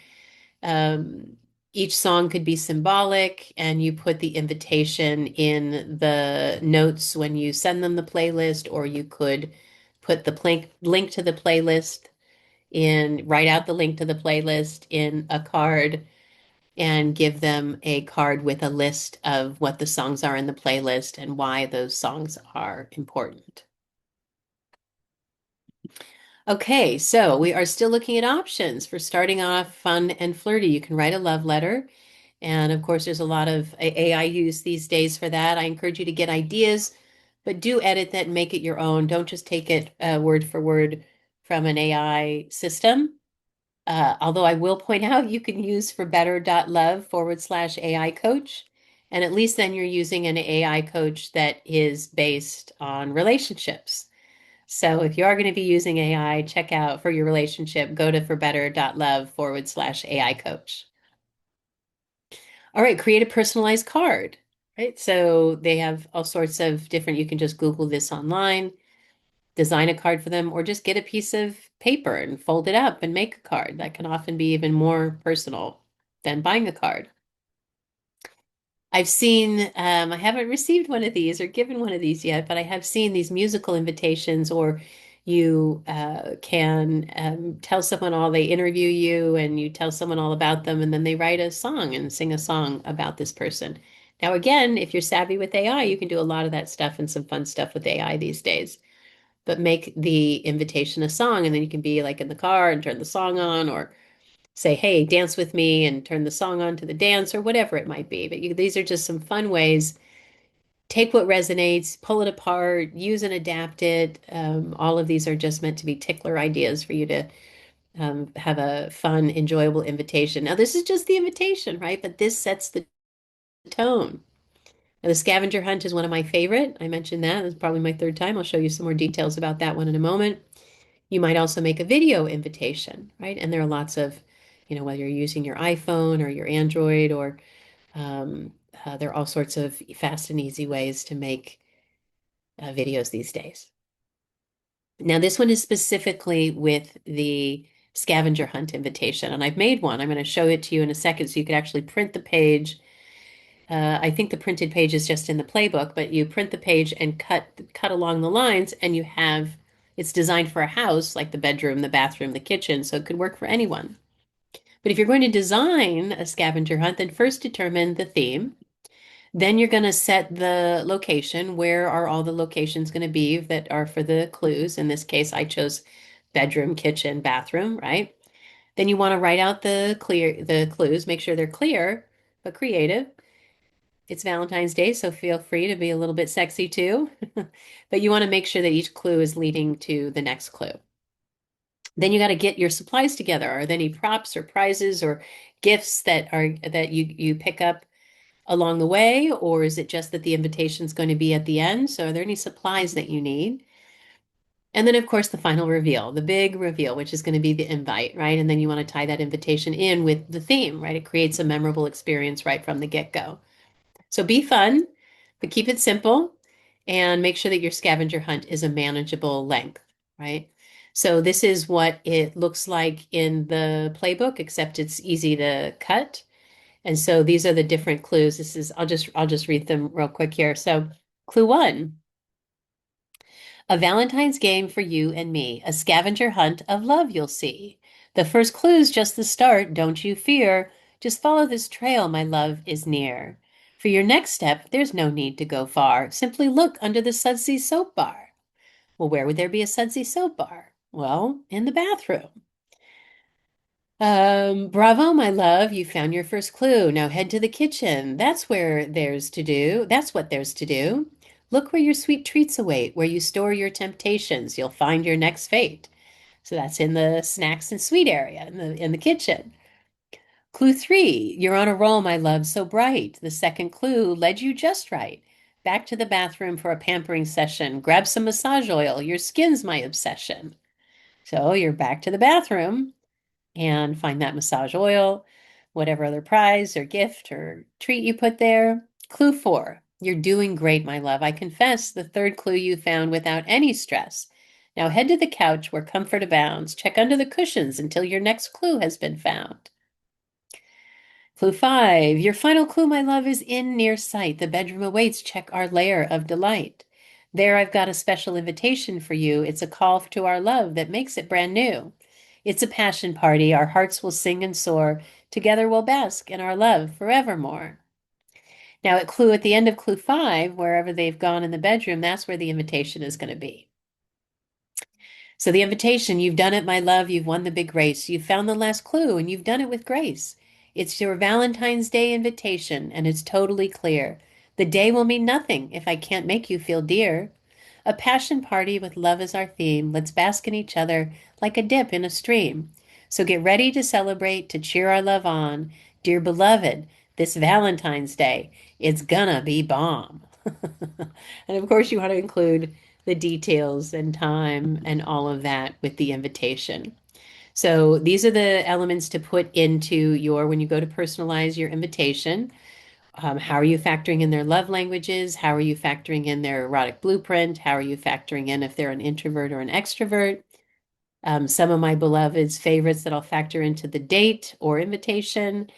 um, each song could be symbolic, and you put the invitation in the notes when you send them the playlist, or you could put the link to the playlist write out the link to the playlist in a card and give them a card with a list of what the songs are in the playlist and why those songs are important. Okay, so we are still looking at options for starting off fun and flirty. You can write a love letter. And of course, there's a lot of AI use these days for that. I encourage you to get ideas, but do edit that and make it your own. Don't just take it word for word from an AI system. Although I will point out you can use for better.love/AI coach. And at least then you're using an AI coach that is based on relationships. So if you are going to be using AI, check out for your relationship, go to forbetter.love/AI coach. All right, create a personalized card, right? So they have all sorts of different, you can just Google this online, design a card for them, or just get a piece of paper and fold it up and make a card. That can often be even more personal than buying a card. I've seen, I haven't received one of these or given one of these yet, but I have seen these musical invitations, or you can tell someone all, they interview you and you tell someone all about them, and then they write a song and sing a song about this person. Now, again, if you're savvy with AI, you can do a lot of that stuff and some fun stuff with AI these days. But make the invitation a song, and then you can be like in the car and turn the song on, or say, hey, dance with me and turn the song on to the dance or whatever it might be. But these are just some fun ways. Take what resonates, pull it apart, use and adapt it. All of these are just meant to be tickler ideas for you to have a fun, enjoyable invitation. Now, this is just the invitation, right? But this sets the tone. Now, the scavenger hunt is one of my favorite. I mentioned that. It's probably my third time. I'll show you some more details about that one in a moment. You might also make a video invitation, right? And there are lots of, whether you're using your iPhone or your Android, or there are all sorts of fast and easy ways to make videos these days. Now, this one is specifically with the scavenger hunt invitation, and I've made one. I'm going to show it to you in a second so you could actually print the page. I think the printed page is just in the playbook, but you print the page and cut along the lines, and you have it's designed for a house, like the bedroom, the bathroom, the kitchen, so it could work for anyone. But if you're going to design a scavenger hunt, then first determine the theme. Then you're going to set the location. Where are all the locations going to be that are for the clues? In this case, I chose bedroom, kitchen, bathroom, right? Then you want to write out the clues, make sure they're clear but creative. It's Valentine's Day, so feel free to be a little bit sexy too. But you want to make sure that each clue is leading to the next clue. Then you got to get your supplies together. Are there any props or prizes or gifts that you pick up along the way, or is it just that the invitation is going to be at the end? So are there any supplies that you need? And then, of course, the final reveal, the big reveal, which is going to be the invite, right? And then you want to tie that invitation in with the theme, right? It creates a memorable experience right from the get-go. So be fun, but keep it simple, and make sure that your scavenger hunt is a manageable length, right? So this is what it looks like in the playbook, except it's easy to cut. And so these are the different clues. I'll just read them real quick here. So clue one, a Valentine's game for you and me, a scavenger hunt of love you'll see. The first clue's just the start, don't you fear. Just follow this trail, my love is near. For your next step, there's no need to go far. Simply look under the Sudsy soap bar. Well, where would there be a Sudsy soap bar? Well, in the bathroom. Bravo, my love. You found your first clue. Now head to the kitchen. That's what there's to do. Look where your sweet treats await, where you store your temptations. You'll find your next fate. So that's in the snacks and sweet area in the kitchen. Clue three, you're on a roll, my love, so bright. The second clue led you just right. Back to the bathroom for a pampering session. Grab some massage oil. Your skin's my obsession. So you're back to the bathroom and find that massage oil, whatever other prize or gift or treat you put there. Clue four, you're doing great, my love. I confess the third clue you found without any stress. Now head to the couch where comfort abounds. Check under the cushions until your next clue has been found. Clue five, your final clue, my love, is in near sight. The bedroom awaits. Check our lair of delight. There I've got a special invitation for you. It's a call to our love that makes it brand new. It's a passion party. Our hearts will sing and soar. Together we'll bask in our love forevermore. Now at the end of clue five, wherever they've gone in the bedroom, that's where the invitation is going to be. So the invitation, you've done it, my love. You've won the big race. You've found the last clue and you've done it with grace. It's your Valentine's Day invitation and it's totally clear. The day will mean nothing if I can't make you feel dear. A passion party with love as our theme. Let's bask in each other like a dip in a stream. So get ready to celebrate, to cheer our love on. Dear beloved, this Valentine's Day, it's gonna be bomb. And of course, you want to include the details and time and all of that with the invitation. So these are the elements to put into your, when you go to personalize your invitation. How are you factoring in their love languages? How are you factoring in their erotic blueprint? How are you factoring in if they're an introvert or an extrovert? Some of my beloved's favorites that I'll factor into the date or invitation,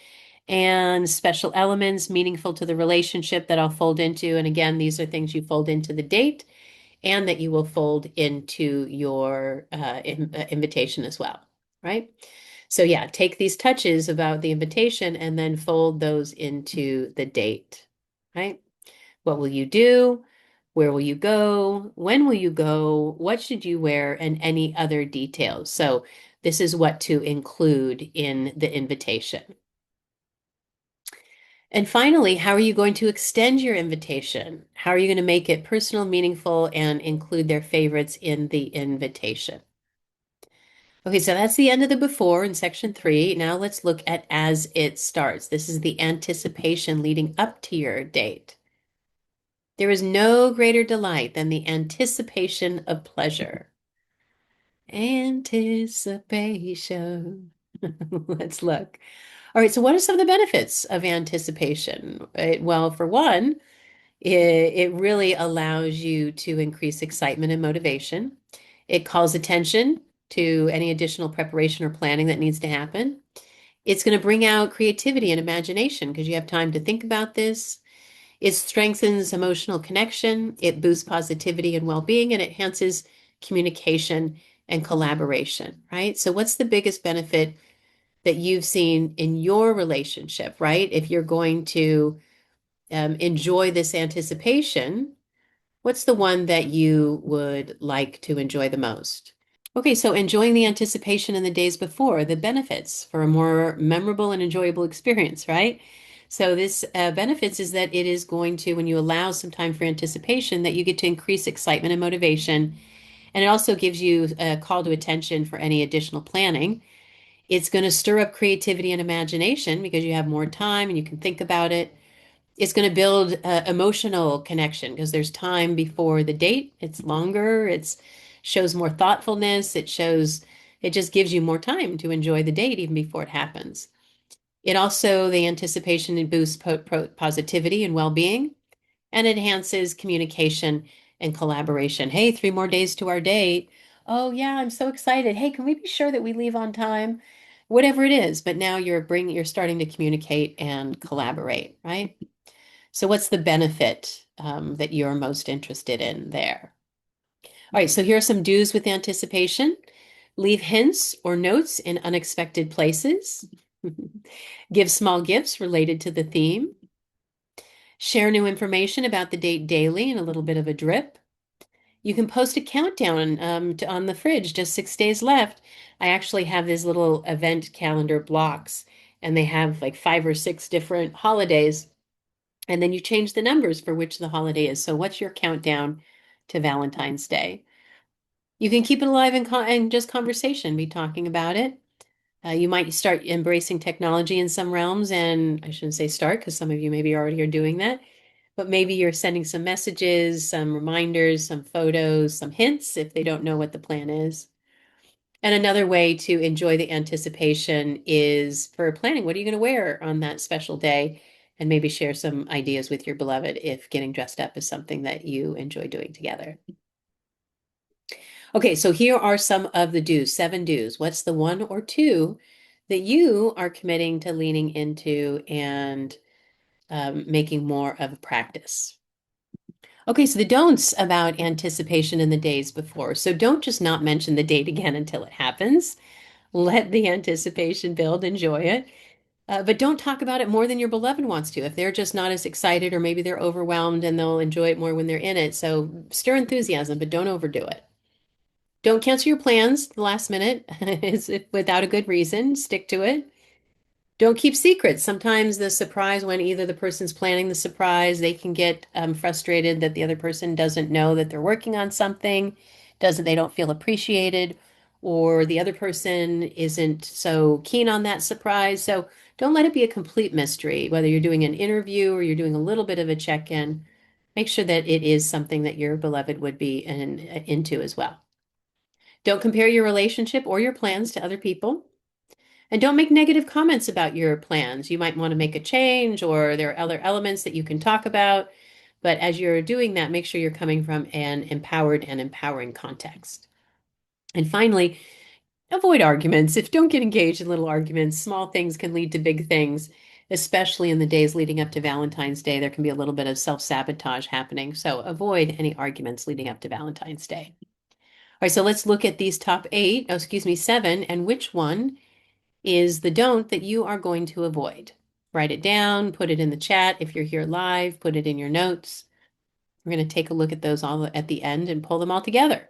and special elements meaningful to the relationship that I'll fold into. And again, these are things you fold into the date and that you will fold into your invitation as well, right? So yeah, take these touches about the invitation and then fold those into the date, right? What will you do? Where will you go? When will you go? What should you wear? And any other details. So this is what to include in the invitation. And finally, how are you going to extend your invitation? How are you going to make it personal, meaningful, and include their favorites in the invitation? Okay, so that's the end of the before in section 3. Now let's look at as it starts. This is the anticipation leading up to your date. There is no greater delight than the anticipation of pleasure. Anticipation. Let's look. All right, so what are some of the benefits of anticipation? Well, for one, it really allows you to increase excitement and motivation. It calls attention to any additional preparation or planning that needs to happen. It's going to bring out creativity and imagination because you have time to think about this. It strengthens emotional connection. It boosts positivity and well-being, and it enhances communication and collaboration, right? So what's the biggest benefit that you've seen in your relationship, right? If you're going to enjoy this anticipation, what's the one that you would like to enjoy the most? Okay, so enjoying the anticipation in the days before, the benefits for a more memorable and enjoyable experience, right? So this benefits is that it is going to, when you allow some time for anticipation, that you get to increase excitement and motivation. And it also gives you a call to attention for any additional planning. It's going to stir up creativity and imagination because you have more time and you can think about it. It's going to build emotional connection because there's time before the date. It's longer. It's shows more thoughtfulness. It just gives you more time to enjoy the date even before it happens. It also, the anticipation and boosts positivity and well-being and enhances communication and collaboration. Hey, 3 more days to our date. Oh yeah, I'm so excited. Hey, can we be sure that we leave on time? Whatever it is, but now you're starting to communicate and collaborate, right? So what's the benefit that you're most interested in there? All right, so here are some do's with anticipation. Leave hints or notes in unexpected places. Give small gifts related to the theme. Share new information about the date daily and a little bit of a drip. You can post a countdown on the fridge, just 6 days left. I actually have these little event calendar blocks, and they have like 5 or 6 different holidays. And then you change the numbers for which the holiday is. So what's your countdown to Valentine's Day? You can keep it alive and just conversation, be talking about it. You might start embracing technology in some realms, and I shouldn't say start because some of you maybe already are doing that, but maybe you're sending some messages, some reminders, some photos, some hints if they don't know what the plan is. And another way to enjoy the anticipation is for planning. What are you going to wear on that special day? And maybe share some ideas with your beloved if getting dressed up is something that you enjoy doing together. Okay, so here are some of the do's, 7 do's. What's the 1 or 2 that you are committing to leaning into and making more of a practice? Okay, so the don'ts about anticipation in the days before. So don't just not mention the date again until it happens. Let the anticipation build, enjoy it. But don't talk about it more than your beloved wants to. If they're just not as excited, or maybe they're overwhelmed and they'll enjoy it more when they're in it. So stir enthusiasm, but don't overdo it. Don't cancel your plans the last minute without a good reason. Stick to it. Don't keep secrets. Sometimes the surprise, when either the person's planning the surprise, they can get frustrated that the other person doesn't know that they're working on something, they don't feel appreciated, or the other person isn't so keen on that surprise. So don't let it be a complete mystery, whether you're doing an interview or you're doing a little bit of a check-in. Make sure that it is something that your beloved would be into as well. Don't compare your relationship or your plans to other people. And don't make negative comments about your plans. You might want to make a change, or there are other elements that you can talk about. But as you're doing that, make sure you're coming from an empowered and empowering context. And finally, avoid arguments. If don't get engaged in little arguments, small things can lead to big things, especially in the days leading up to Valentine's Day. There can be a little bit of self-sabotage happening. So avoid any arguments leading up to Valentine's Day. All right, so let's look at these top eight, oh, excuse me, seven, and which one is the don't that you are going to avoid. Write it down, put it in the chat. If you're here live, put it in your notes. We're going to take a look at those all at the end and pull them all together.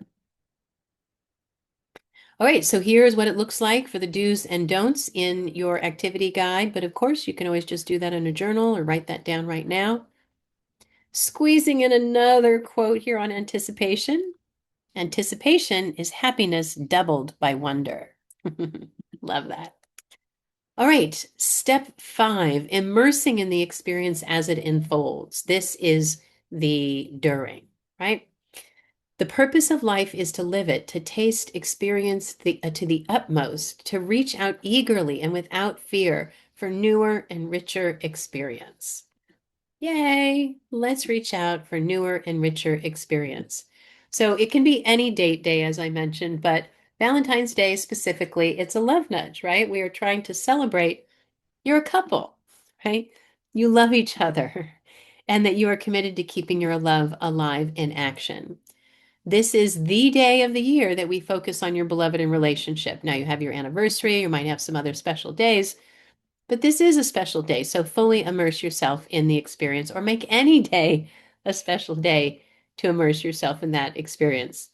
All right, so here's what it looks like for the do's and don'ts in your activity guide. But of course, you can always just do that in a journal or write that down right now. Squeezing in another quote here on anticipation. Anticipation is happiness doubled by wonder. Love that. All right, step 5, immersing in the experience as it unfolds. This is the during, right? The purpose of life is to live it, to taste, experience to the utmost, to reach out eagerly and without fear for newer and richer experience. Yay! Let's reach out for newer and richer experience. So it can be any date day, as I mentioned, but Valentine's Day specifically, it's a love nudge, right? We are trying to celebrate you're a couple, right? You love each other, and that you are committed to keeping your love alive in action. This is the day of the year that we focus on your beloved and relationship. Now you have your anniversary, you might have some other special days, but this is a special day. So fully immerse yourself in the experience, or make any day a special day to immerse yourself in that experience.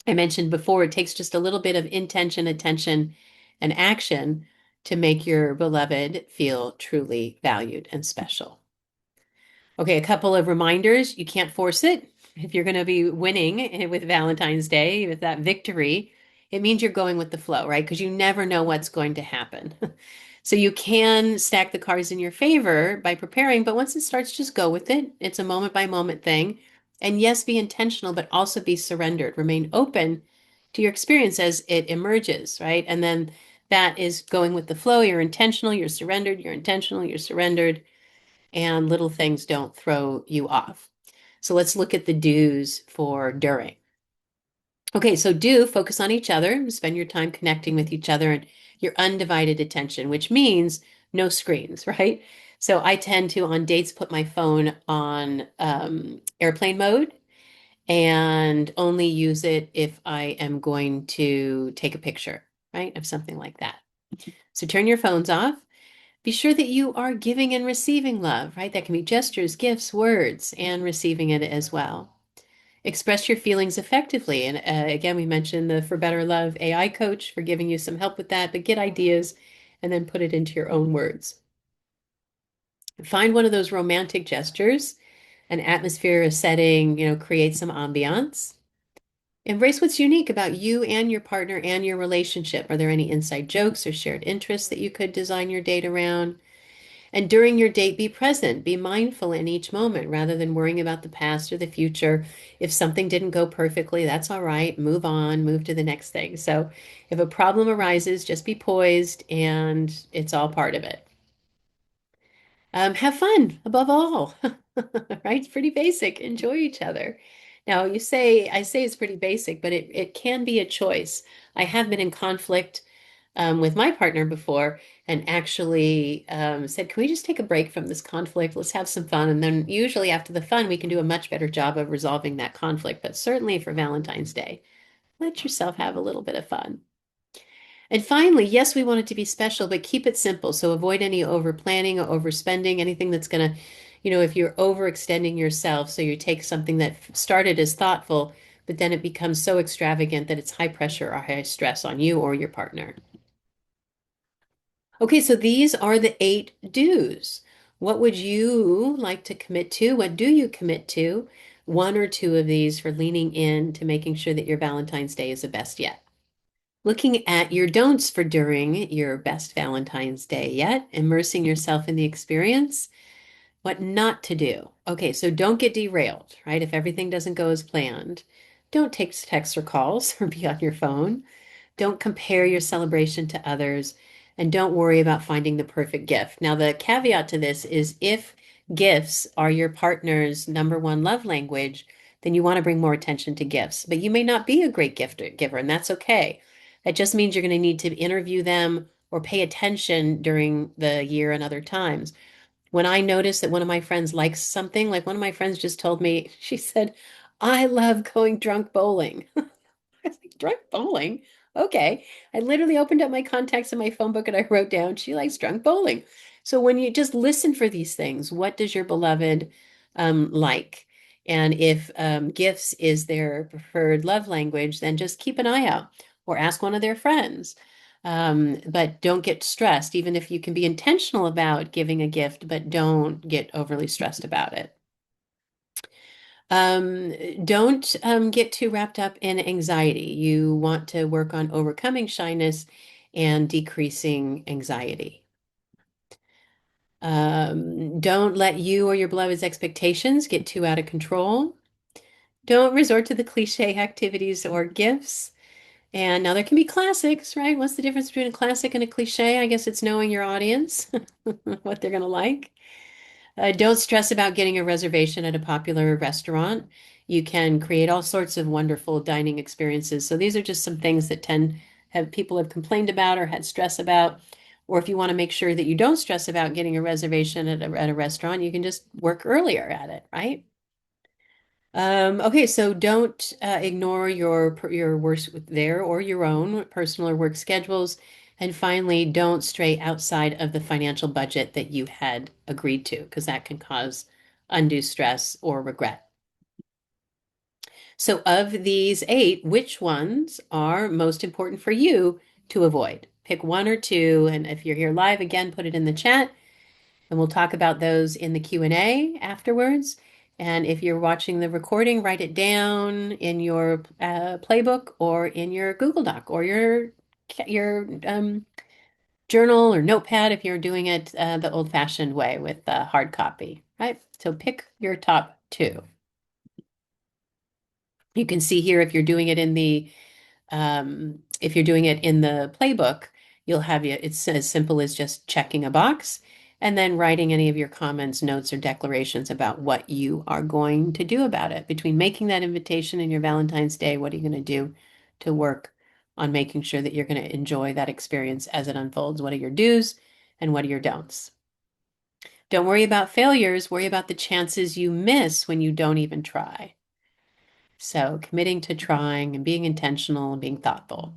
I mentioned before, it takes just a little bit of intention, attention, and action to make your beloved feel truly valued and special. Okay, a couple of reminders. You can't force it. If you're going to be winning with Valentine's Day, with that victory, it means you're going with the flow, right? Because you never know what's going to happen. So you can stack the cards in your favor by preparing, but once it starts, just go with it. It's a moment by moment thing. And yes, be intentional, but also be surrendered. Remain open to your experience as it emerges, right? And then that is going with the flow. You're intentional, you're surrendered, you're intentional, you're surrendered, and little things don't throw you off. So let's look at the do's for during. Okay, so do focus on each other, spend your time connecting with each other and your undivided attention, which means no screens, right? So I tend to, on dates, put my phone on airplane mode and only use it if I am going to take a picture, right? Of something like that. So turn your phones off. Be sure that you are giving and receiving love, right? That can be gestures, gifts, words, and receiving it as well. Express your feelings effectively. And again, we mentioned the For Better Love AI coach for giving you some help with that, but get ideas and then put it into your own words. Find one of those romantic gestures, an atmosphere, a setting, create some ambiance. Embrace what's unique about you and your partner and your relationship. Are there any inside jokes or shared interests that you could design your date around? And during your date, be present, be mindful in each moment rather than worrying about the past or the future. If something didn't go perfectly, that's all right. Move on, move to the next thing. So if a problem arises, just be poised and it's all part of it. Have fun above all, right? It's pretty basic. Enjoy each other. Now, I say it's pretty basic, but it can be a choice. I have been in conflict with my partner before and actually said, can we just take a break from this conflict? Let's have some fun. And then usually after the fun, we can do a much better job of resolving that conflict. But certainly for Valentine's Day, let yourself have a little bit of fun. And finally, yes, we want it to be special, but keep it simple. So avoid any over planning or overspending, anything that's going to, if you're overextending yourself, so you take something that started as thoughtful, but then it becomes so extravagant that it's high pressure or high stress on you or your partner. Okay, so these are the 8 do's. What would you like to commit to? What do you commit to? One or two of these for leaning in to making sure that your Valentine's Day is the best yet. Looking at your don'ts for during your best Valentine's Day yet, immersing yourself in the experience, what not to do. Okay, so don't get derailed, right? If everything doesn't go as planned, don't take texts or calls or be on your phone. Don't compare your celebration to others, and don't worry about finding the perfect gift. Now, the caveat to this is if gifts are your partner's number one love language, then you want to bring more attention to gifts. But you may not be a great gift giver, and that's okay. That just means you're going to need to interview them or pay attention during the year and other times. When I notice that one of my friends likes something, like one of my friends just told me, she said, I love going drunk bowling. I was like, drunk bowling? Okay. I literally opened up my contacts in my phone book and I wrote down, she likes drunk bowling. So when you just listen for these things, what does your beloved like? And if gifts is their preferred love language, then just keep an eye out or ask one of their friends. But don't get stressed, even if you can be intentional about giving a gift, but don't get overly stressed about it. Um, don't get too wrapped up in anxiety. You want to work on overcoming shyness and decreasing anxiety. Don't let you or your beloved's expectations get too out of control. Don't resort to the cliche activities or gifts. And now there can be classics, right? What's the difference between a classic and a cliche? I guess it's knowing your audience, what they're going to like. Don't stress about getting a reservation at a popular restaurant. You can create all sorts of wonderful dining experiences. So these are just some things that tend have people have complained about or had stress about. Or if you want to make sure that you don't stress about getting a reservation at a restaurant, you can just work earlier at it, right? Okay, so don't ignore your work there or your own personal or work schedules. And finally, don't stray outside of the financial budget that you had agreed to, because that can cause undue stress or regret. So, of these eight, which ones are most important for you to avoid? Pick one or two, and if you're here live, again, put it in the chat. And we'll talk about those in the Q&A afterwards. And if you're watching the recording, write it down in your playbook or in your Google Doc or your journal or notepad if you're doing it the old-fashioned way with hard copy, right? So pick your top two. You can see here if you're doing it in the if you're doing it in the playbook, it's as simple as just checking a box and then writing any of your comments, notes, or declarations about what you are going to do about it. Between making that invitation and your Valentine's Day, what are you going to do to work on making sure that you're going to enjoy that experience as it unfolds? What are your do's and what are your don'ts? Don't worry about failures, worry about the chances you miss when you don't even try. So, committing to trying and being intentional and being thoughtful.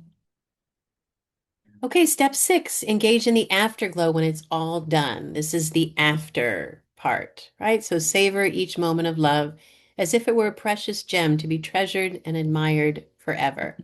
Okay, step six, engage in the afterglow when it's all done. This is the after part, right? So savor each moment of love as if it were a precious gem to be treasured and admired forever.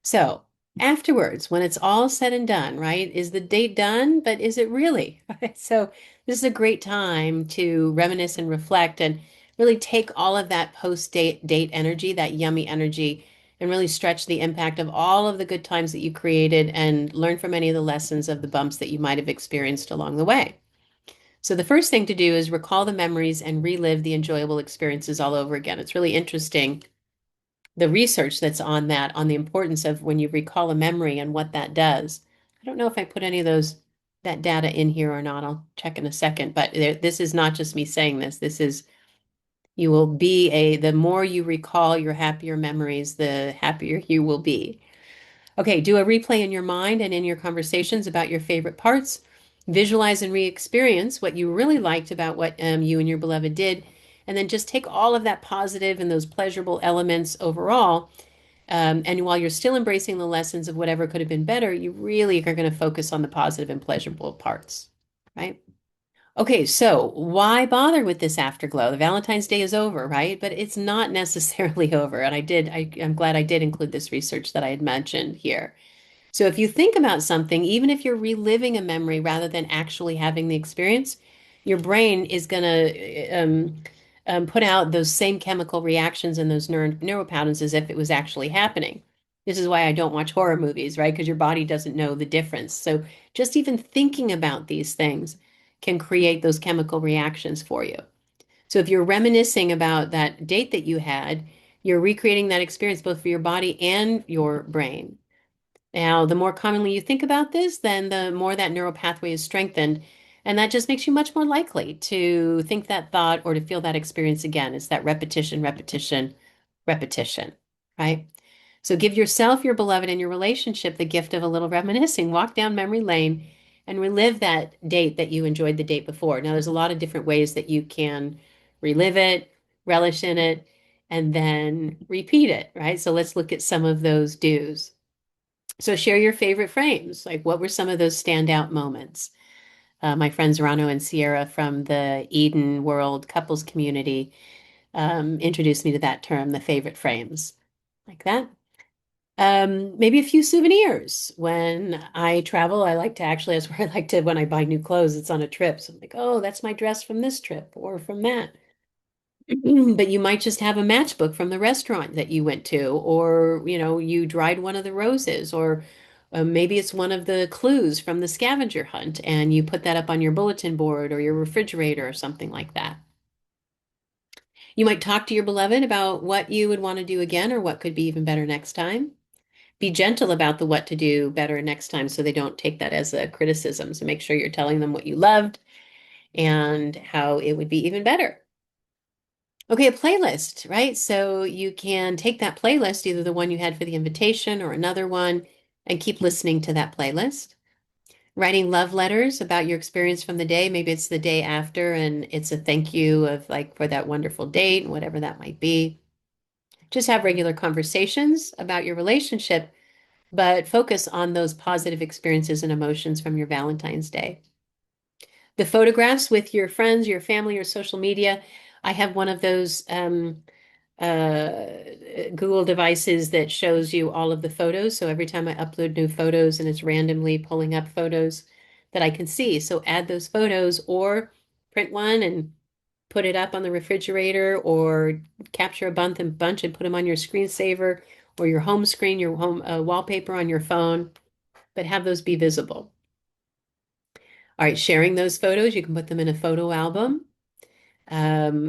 So afterwards, when it's all said and done, right? Is the date done? But is it really? Right? So this is a great time to reminisce and reflect and really take all of that post-date energy, that yummy energy, and really stretch the impact of all of the good times that you created and learn from any of the lessons of the bumps that you might have experienced along the way. So the first thing to do is recall the memories and relive the enjoyable experiences all over again. It's really interesting the research that's on that, on the importance of when you recall a memory and what that does. I don't know if I put any of that data in here or not. I'll check in a second, but this is not just me saying this. This is you will be the more you recall your happier memories, the happier you will be. Okay, do a replay in your mind and in your conversations about your favorite parts. Visualize and re-experience what you really liked about what you and your beloved did. And then just take all of that positive and those pleasurable elements overall. And while you're still embracing the lessons of whatever could have been better, you really are going to focus on the positive and pleasurable parts, right? Okay, so why bother with this afterglow? The Valentine's Day is over, right? But it's not necessarily over. And I'm glad I did include this research that I had mentioned here. So if you think about something, even if you're reliving a memory rather than actually having the experience, your brain is going to put out those same chemical reactions and those neural patterns as if it was actually happening. This is why I don't watch horror movies, right? Because your body doesn't know the difference. So just even thinking about these things can create those chemical reactions for you. So if you're reminiscing about that date that you had, you're recreating that experience both for your body and your brain. Now, the more commonly you think about this, then the more that neural pathway is strengthened. And that just makes you much more likely to think that thought or to feel that experience again. It's that repetition, repetition, repetition, right? So give yourself, your beloved, and your relationship the gift of a little reminiscing. Walk down memory lane and relive that date that you enjoyed the date before. Now, there's a lot of different ways that you can relive it, relish in it, and then repeat it, right? So let's look at some of those do's. So share your favorite frames. Like, what were some of those standout moments? My friends Rano and Sierra from the Eden World couples community introduced me to that term, the favorite frames, like that. Maybe a few souvenirs. When I travel, I like to actually, that's where I like to, when I buy new clothes, it's on a trip. So I'm like, oh, that's my dress from this trip or from that. But you might just have a matchbook from the restaurant that you went to, or you dried one of the roses, or maybe it's one of the clues from the scavenger hunt, and you put that up on your bulletin board or your refrigerator or something like that. You might talk to your beloved about what you would want to do again or what could be even better next time. Be gentle about the what to do better next time so they don't take that as a criticism. So make sure you're telling them what you loved and how it would be even better. Okay, a playlist, right? So you can take that playlist, either the one you had for the invitation or another one, and keep listening to that playlist. Writing love letters about your experience from the day. Maybe it's the day after and it's a thank you of like for that wonderful date, whatever that might be. Just have regular conversations about your relationship, but focus on those positive experiences and emotions from your Valentine's Day. The photographs with your friends, your family, your social media. I have one of those uh, Google devices that shows you all of the photos. So every time I upload new photos and it's randomly pulling up photos that I can see. So add those photos or print one and put it up on the refrigerator or capture a bunch and put them on your screensaver or your home screen, your home wallpaper on your phone, but have those be visible. All right, sharing those photos, you can put them in a photo album,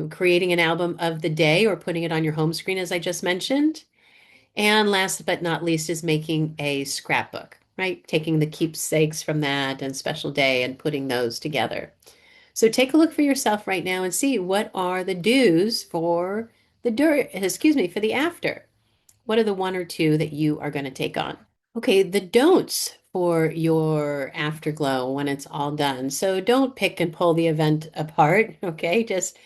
creating an album of the day or putting it on your home screen, as I just mentioned. And last but not least is making a scrapbook, right? Taking the keepsakes from that and special day and putting those together. So take a look for yourself right now and see what are the do's for for the after. What are the one or two that you are going to take on? Okay, the don'ts for your afterglow when it's all done. So don't pick and pull the event apart, okay? Just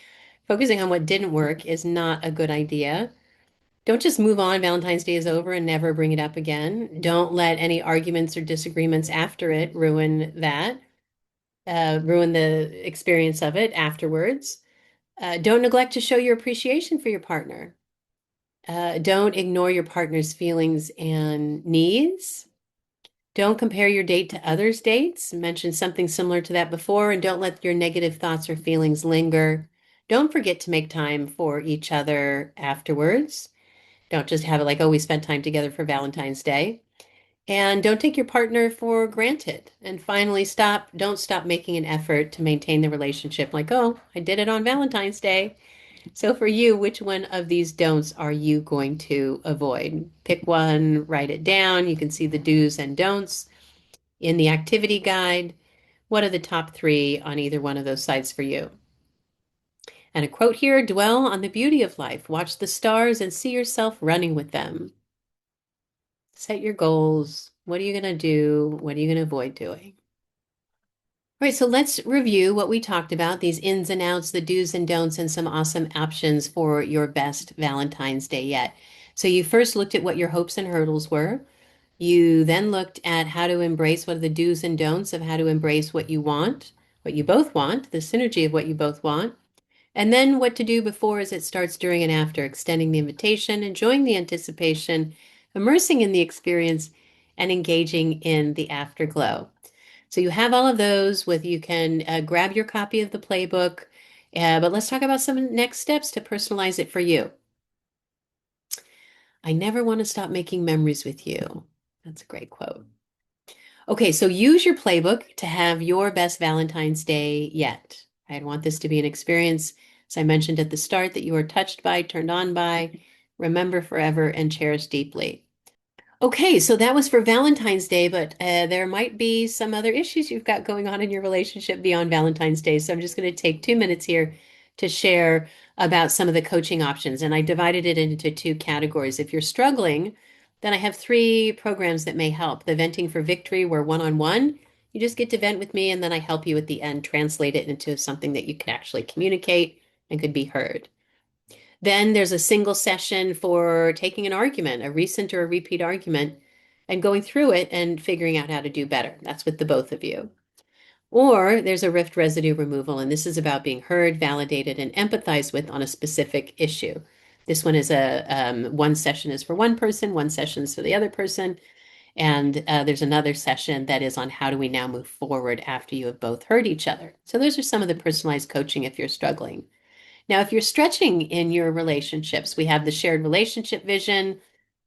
focusing on what didn't work is not a good idea. Don't just move on. Valentine's Day is over and never bring it up again. Don't let any arguments or disagreements after it ruin the experience of it afterwards. Don't neglect to show your appreciation for your partner. Don't ignore your partner's feelings and needs. Don't compare your date to others' dates. Mention something similar to that before, and don't let your negative thoughts or feelings linger. Don't forget to make time for each other afterwards. Don't just have it like, oh, we spent time together for Valentine's Day. And don't take your partner for granted. And finally, don't stop making an effort to maintain the relationship like, oh, I did it on Valentine's Day. So for you, which one of these don'ts are you going to avoid? Pick one, write it down. You can see the do's and don'ts in the activity guide. What are the top three on either one of those sites for you? And a quote here, dwell on the beauty of life. Watch the stars and see yourself running with them. Set your goals. What are you going to do? What are you going to avoid doing? All right, so let's review what we talked about, these ins and outs, the do's and don'ts, and some awesome options for your best Valentine's Day yet. So you first looked at what your hopes and hurdles were. You then looked at how to embrace what are the do's and don'ts of how to embrace what you want, what you both want, the synergy of what you both want. And then what to do before as it starts, during, and after, extending the invitation, enjoying the anticipation, immersing in the experience, and engaging in the afterglow. So you have all of those with you can grab your copy of the playbook, but let's talk about some next steps to personalize it for you. I never want to stop making memories with you. That's a great quote. Okay, so use your playbook to have your best Valentine's Day yet. I want this to be an experience, as I mentioned at the start, that you are touched by, turned on by, remember forever, and cherish deeply. Okay, so that was for Valentine's Day, but there might be some other issues you've got going on in your relationship beyond Valentine's Day. So I'm just going to take 2 minutes here to share about some of the coaching options. And I divided it into two categories. If you're struggling, then I have three programs that may help. The Venting for Victory, where one-on-one, you just get to vent with me, and then I help you at the end translate it into something that you can actually communicate and could be heard. Then there's a single session for taking an argument, a recent or a repeat argument, and going through it and figuring out how to do better. That's with the both of you. Or there's a rift residue removal, and this is about being heard, validated, and empathized with on a specific issue. This one is one session is for one person, one session is for the other person, and there's another session that is on how do we now move forward after you have both heard each other. So those are some of the personalized coaching if you're struggling. Now, if you're stretching in your relationships, we have the shared relationship vision.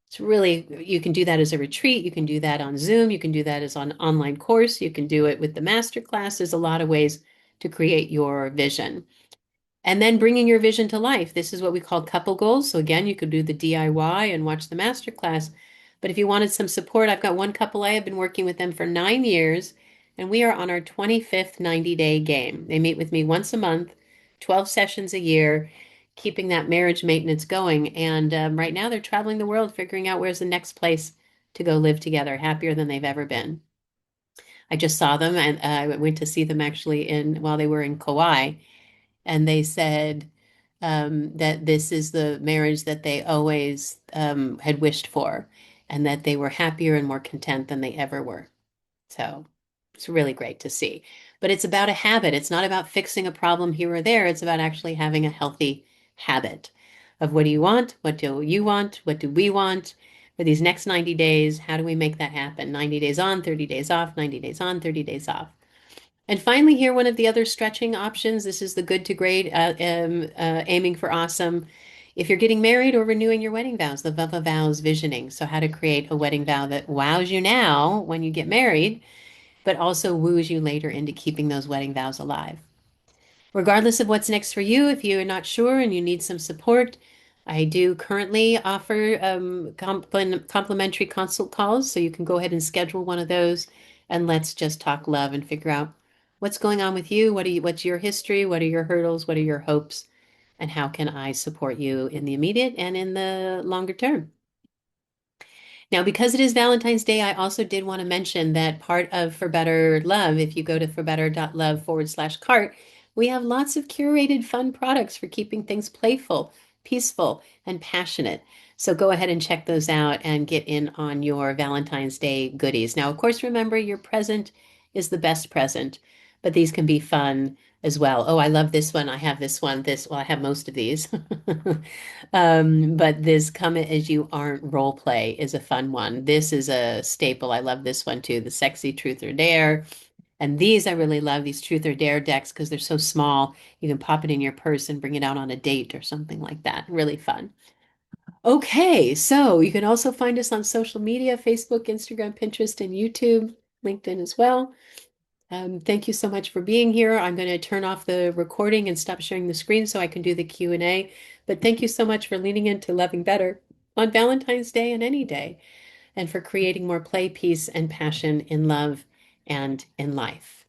It's really, you can do that as a retreat. You can do that on Zoom. You can do that as an online course. You can do it with the Masterclass. There's a lot of ways to create your vision. And then bringing your vision to life. This is what we call couple goals. So again, you could do the DIY and watch the Masterclass. But if you wanted some support, I've got one couple I have been working with them for 9 years, and we are on our 25th 90-day game. They meet with me once a month, 12 sessions a year, keeping that marriage maintenance going. And right now they're traveling the world, figuring out where's the next place to go live together, happier than they've ever been. I just saw them, and I went to see them actually in while they were in Kauai, and they said that this is the marriage that they always had wished for, and that they were happier and more content than they ever were. So it's really great to see. But it's about a habit. It's not about fixing a problem here or there. It's about actually having a healthy habit of what do you want? What do you want? What do we want? For these next 90 days, how do we make that happen? 90 days on, 30 days off, 90 days on, 30 days off. And finally, here, one of the other stretching options. This is the good to great, aiming for awesome. If you're getting married or renewing your wedding vows, the Vava Vows visioning. So, how to create a wedding vow that wows you now when you get married, but also woos you later into keeping those wedding vows alive. Regardless of what's next for you, if you're not sure and you need some support, I do currently offer complimentary consult calls. So you can go ahead and schedule one of those, and let's just talk love and figure out what's going on with you. What's your history? What are your hurdles? What are your hopes? And how can I support you in the immediate and in the longer term? Now, because it is Valentine's Day, I also did want to mention that part of For Better Love, if you go to forbetter.love/cart, we have lots of curated fun products for keeping things playful, peaceful, and passionate. So go ahead and check those out and get in on your Valentine's Day goodies. Now, of course, remember your present is the best present, but these can be fun as well. Oh, I love this one. I have this one. Well, I have most of these. But this Come As You Aren't role play is a fun one. This is a staple. I love this one too. The Sexy Truth or Dare. And these I really love, these Truth or Dare decks, because they're so small. You can pop it in your purse and bring it out on a date or something like that. Really fun. Okay, so you can also find us on social media, Facebook, Instagram, Pinterest, and YouTube, LinkedIn as well. Thank you so much for being here. I'm going to turn off the recording and stop sharing the screen so I can do the Q&A. But thank you so much for leaning into loving better on Valentine's Day and any day, and for creating more play, peace, and passion in love and in life.